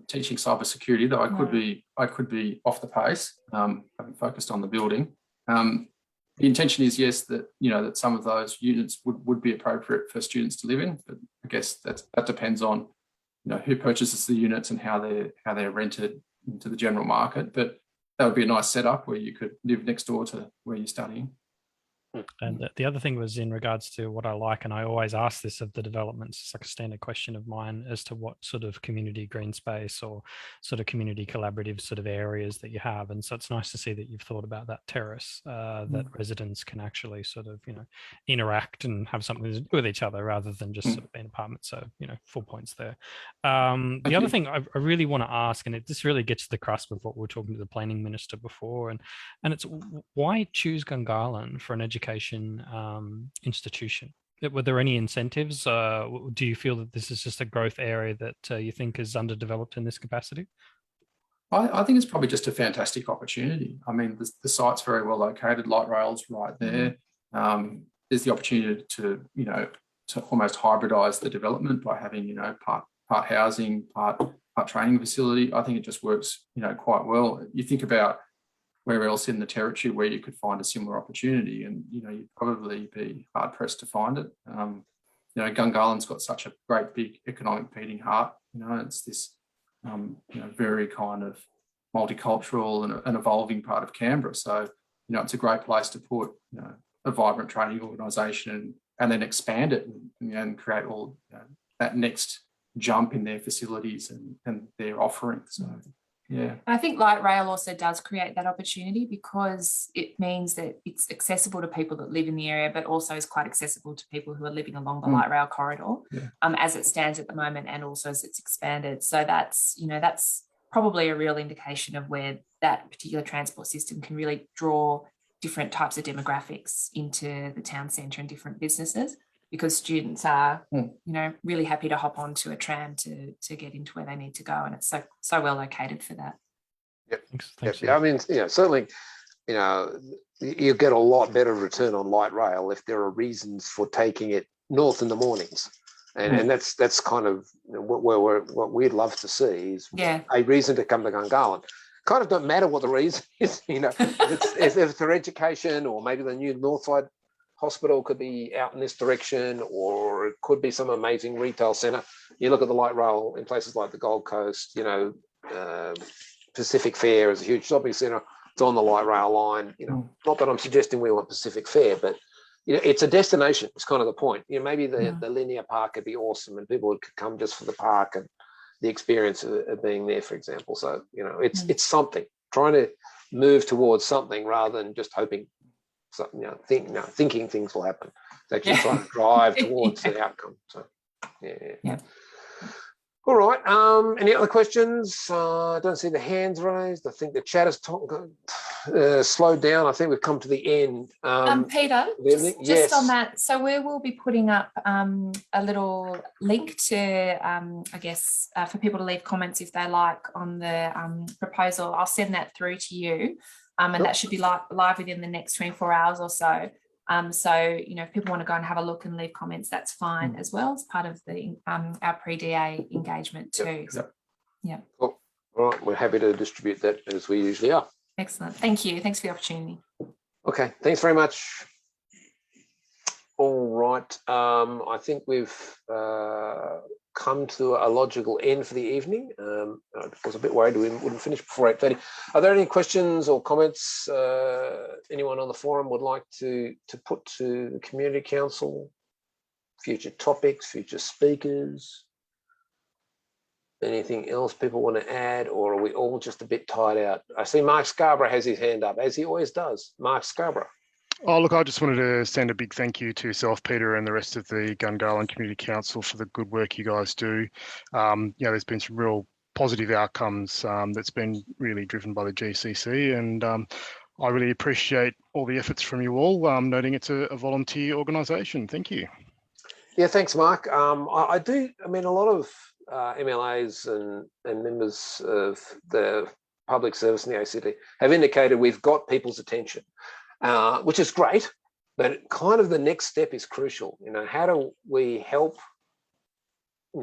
teaching cybersecurity, though I could be off the pace, having focused on the building. The intention is, yes, that that some of those units would be appropriate for students to live in, but I guess that depends on who purchases the units and how they're rented into the general market. But that would be a nice setup where you could live next door to where you're studying. And the other thing was in regards to what I like, and I always ask this of the developments, it's like a standard question of mine, as to what sort of community green space or sort of community collaborative sort of areas that you have. And so it's nice to see that you've thought about that terrace, that residents can actually sort of, interact and have something to do with each other rather than just sort of be an apartment. So, 4 points there. The other thing I really want to ask, and this really gets to the crust of what we were talking to the planning minister before, and it's why choose Gungahlin for an education institution? Were there any incentives? Do you feel that this is just a growth area that you think is underdeveloped in this capacity? I think it's probably just a fantastic opportunity. I mean, the site's very well located, light rail's right there. There's the opportunity to almost hybridize the development by having, part housing, part training facility. I think it just works, quite well. You think about where else in the territory where you could find a similar opportunity, and you'd probably be hard pressed to find it. Gungahlin's got such a great big economic beating heart. It's this very kind of multicultural and evolving part of Canberra. So it's a great place to put a vibrant training organisation and then expand it and create all that next jump in their facilities and their offerings. So. Yeah, I think light rail also does create that opportunity because it means that it's accessible to people that live in the area, but also is quite accessible to people who are living along the light rail corridor, as it stands at the moment, and also as it's expanded. So that's probably a real indication of where that particular transport system can really draw different types of demographics into the town centre and different businesses, because students are, really happy to hop onto a tram to get into where they need to go, and it's so well located for that. Yep. Thanks. I mean, certainly, you get a lot better return on light rail if there are reasons for taking it north in the mornings, and that's kind of what we'd love to see is a reason to come to Gungahlin. Kind of don't matter what the reason is, if it's for education, or maybe the new Northside Hospital could be out in this direction, or it could be some amazing retail centre. You look at the light rail in places like the Gold Coast, Pacific Fair is a huge shopping centre. It's on the light rail line. Not that I'm suggesting we want Pacific Fair, but it's a destination. It's kind of the point. Maybe the linear park could be awesome, and people could come just for the park and the experience of being there, for example. So it's something, trying to move towards something rather than just hoping. So, thinking things will happen. It's actually trying to drive towards the outcome. So, yeah. All right. Any other questions? I don't see the hands raised. I think the chat has slowed down. I think we've come to the end. Peter, just on that. So we will be putting up a little link to, for people to leave comments if they like on the proposal. I'll send that through to you. And that should be live within the next 24 hours or so. If people want to go and have a look and leave comments, that's fine as well. It's part of the our pre-DA engagement too. Yeah. Cool. All right. We're happy to distribute that as we usually are. Excellent. Thank you. Thanks for the opportunity. Okay. Thanks very much. All right. I think we've come to a logical end for the evening. I was a bit worried we wouldn't finish before 8:30. Are there any questions or comments anyone on the forum would like to put to the Community Council? Future topics, future speakers? Anything else people want to add, or are we all just a bit tired out? I see Mark Scarborough has his hand up, as he always does. Mark Scarborough. Oh, look, I just wanted to send a big thank you to yourself, Peter, and the rest of the Gungahlin Community Council for the good work you guys do. There's been some real positive outcomes that's been really driven by the GCC, and I really appreciate all the efforts from you all, noting it's a volunteer organisation. Thank you. Yeah, thanks, Mark. I do. I mean, a lot of MLAs and members of the public service in the ACT have indicated we've got people's attention, which is great, but kind of the next step is crucial. How do we help?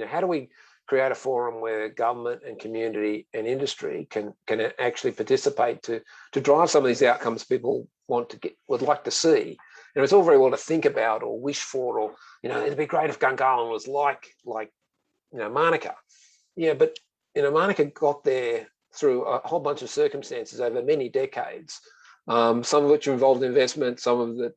How do we create a forum where government and community and industry can actually participate to drive some of these outcomes people would like to see? It's all very well to think about or wish for, or it'd be great if Gungahlin was like Manuka. Yeah, but Manuka got there through a whole bunch of circumstances over many decades. Some of which involved investment, some of it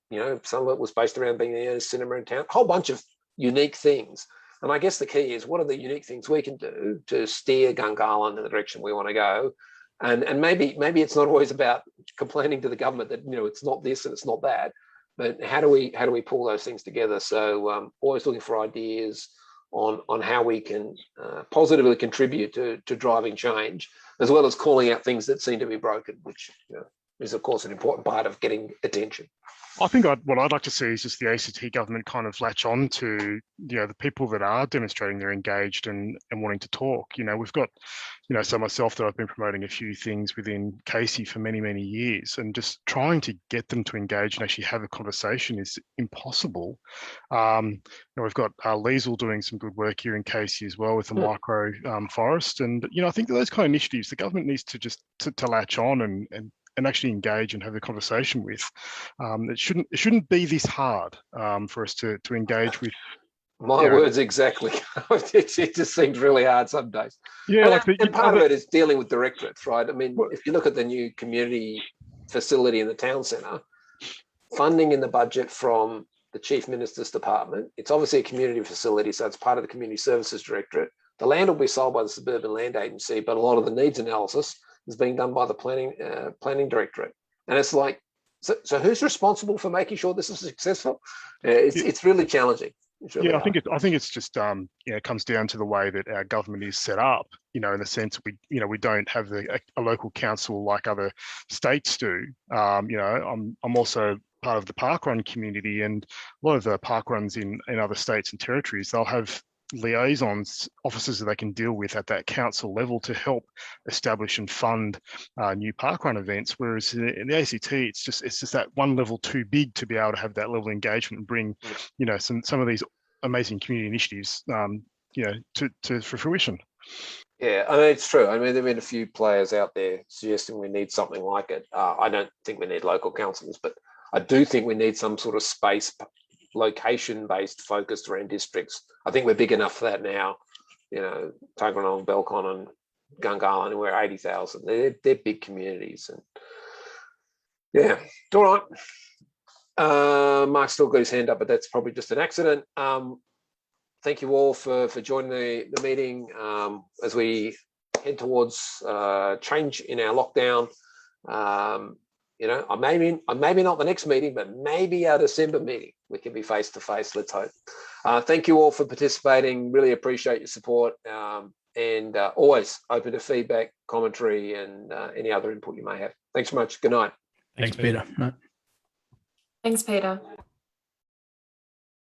was based around being the only cinema in town, a whole bunch of unique things. And I guess the key is, what are the unique things we can do to steer Gungahlin in the direction we want to go? And maybe it's not always about complaining to the government that it's not this and it's not that, but how do we pull those things together? So always looking for ideas on how we can positively contribute to driving change, as well as calling out things that seem to be broken, which is of course an important part of getting attention. I think what I'd like to see is just the ACT government kind of latch on to the people that are demonstrating they're engaged and wanting to talk. We've got so myself, that I've been promoting a few things within Casey for many years, and just trying to get them to engage and actually have a conversation is impossible. We've got Liesl doing some good work here in Casey as well with the micro forest, and I think that those kind of initiatives the government needs to just to latch on and actually engage and have a conversation with. It shouldn't be this hard for us to engage with. My words exactly. It just seems really hard some days. Yeah, and part of it is dealing with directorates, right? I mean, if you look at the new community facility in the town centre, funding in the budget from the Chief Minister's Department, it's obviously a community facility, so it's part of the Community Services Directorate. The land will be sold by the Suburban Land Agency, but a lot of the needs analysis is being done by the planning directorate. And it's like, so who's responsible for making sure this is successful? It's really challenging. Really I think it's just it comes down to the way that our government is set up. In the sense we don't have a local council like other states do. I'm also part of the parkrun community, and a lot of the parkruns in other states and territories, they'll have liaisons, officers that they can deal with at that council level to help establish and fund new parkrun events. Whereas in the ACT, it's just that one level too big to be able to have that level of engagement and bring, some of these amazing community initiatives, to fruition. Yeah, I mean, it's true. I mean, there've been a few players out there suggesting we need something like it. I don't think we need local councils, but I do think we need some sort of space, location-based focused around districts. I think we're big enough for that now. Tuggeranong, Belcon and Gungahlin, and we're 80,000. They're big communities. And yeah, all right. Mark's still got his hand up, but that's probably just an accident. Thank you all for joining the meeting as we head towards change in our lockdown. Maybe not the next meeting, but maybe our December meeting, we can be face to face. Let's hope. Thank you all for participating. Really appreciate your support, and always open to feedback, commentary, and any other input you may have. Thanks so much. Good night. Thanks, Peter. Thanks, Peter.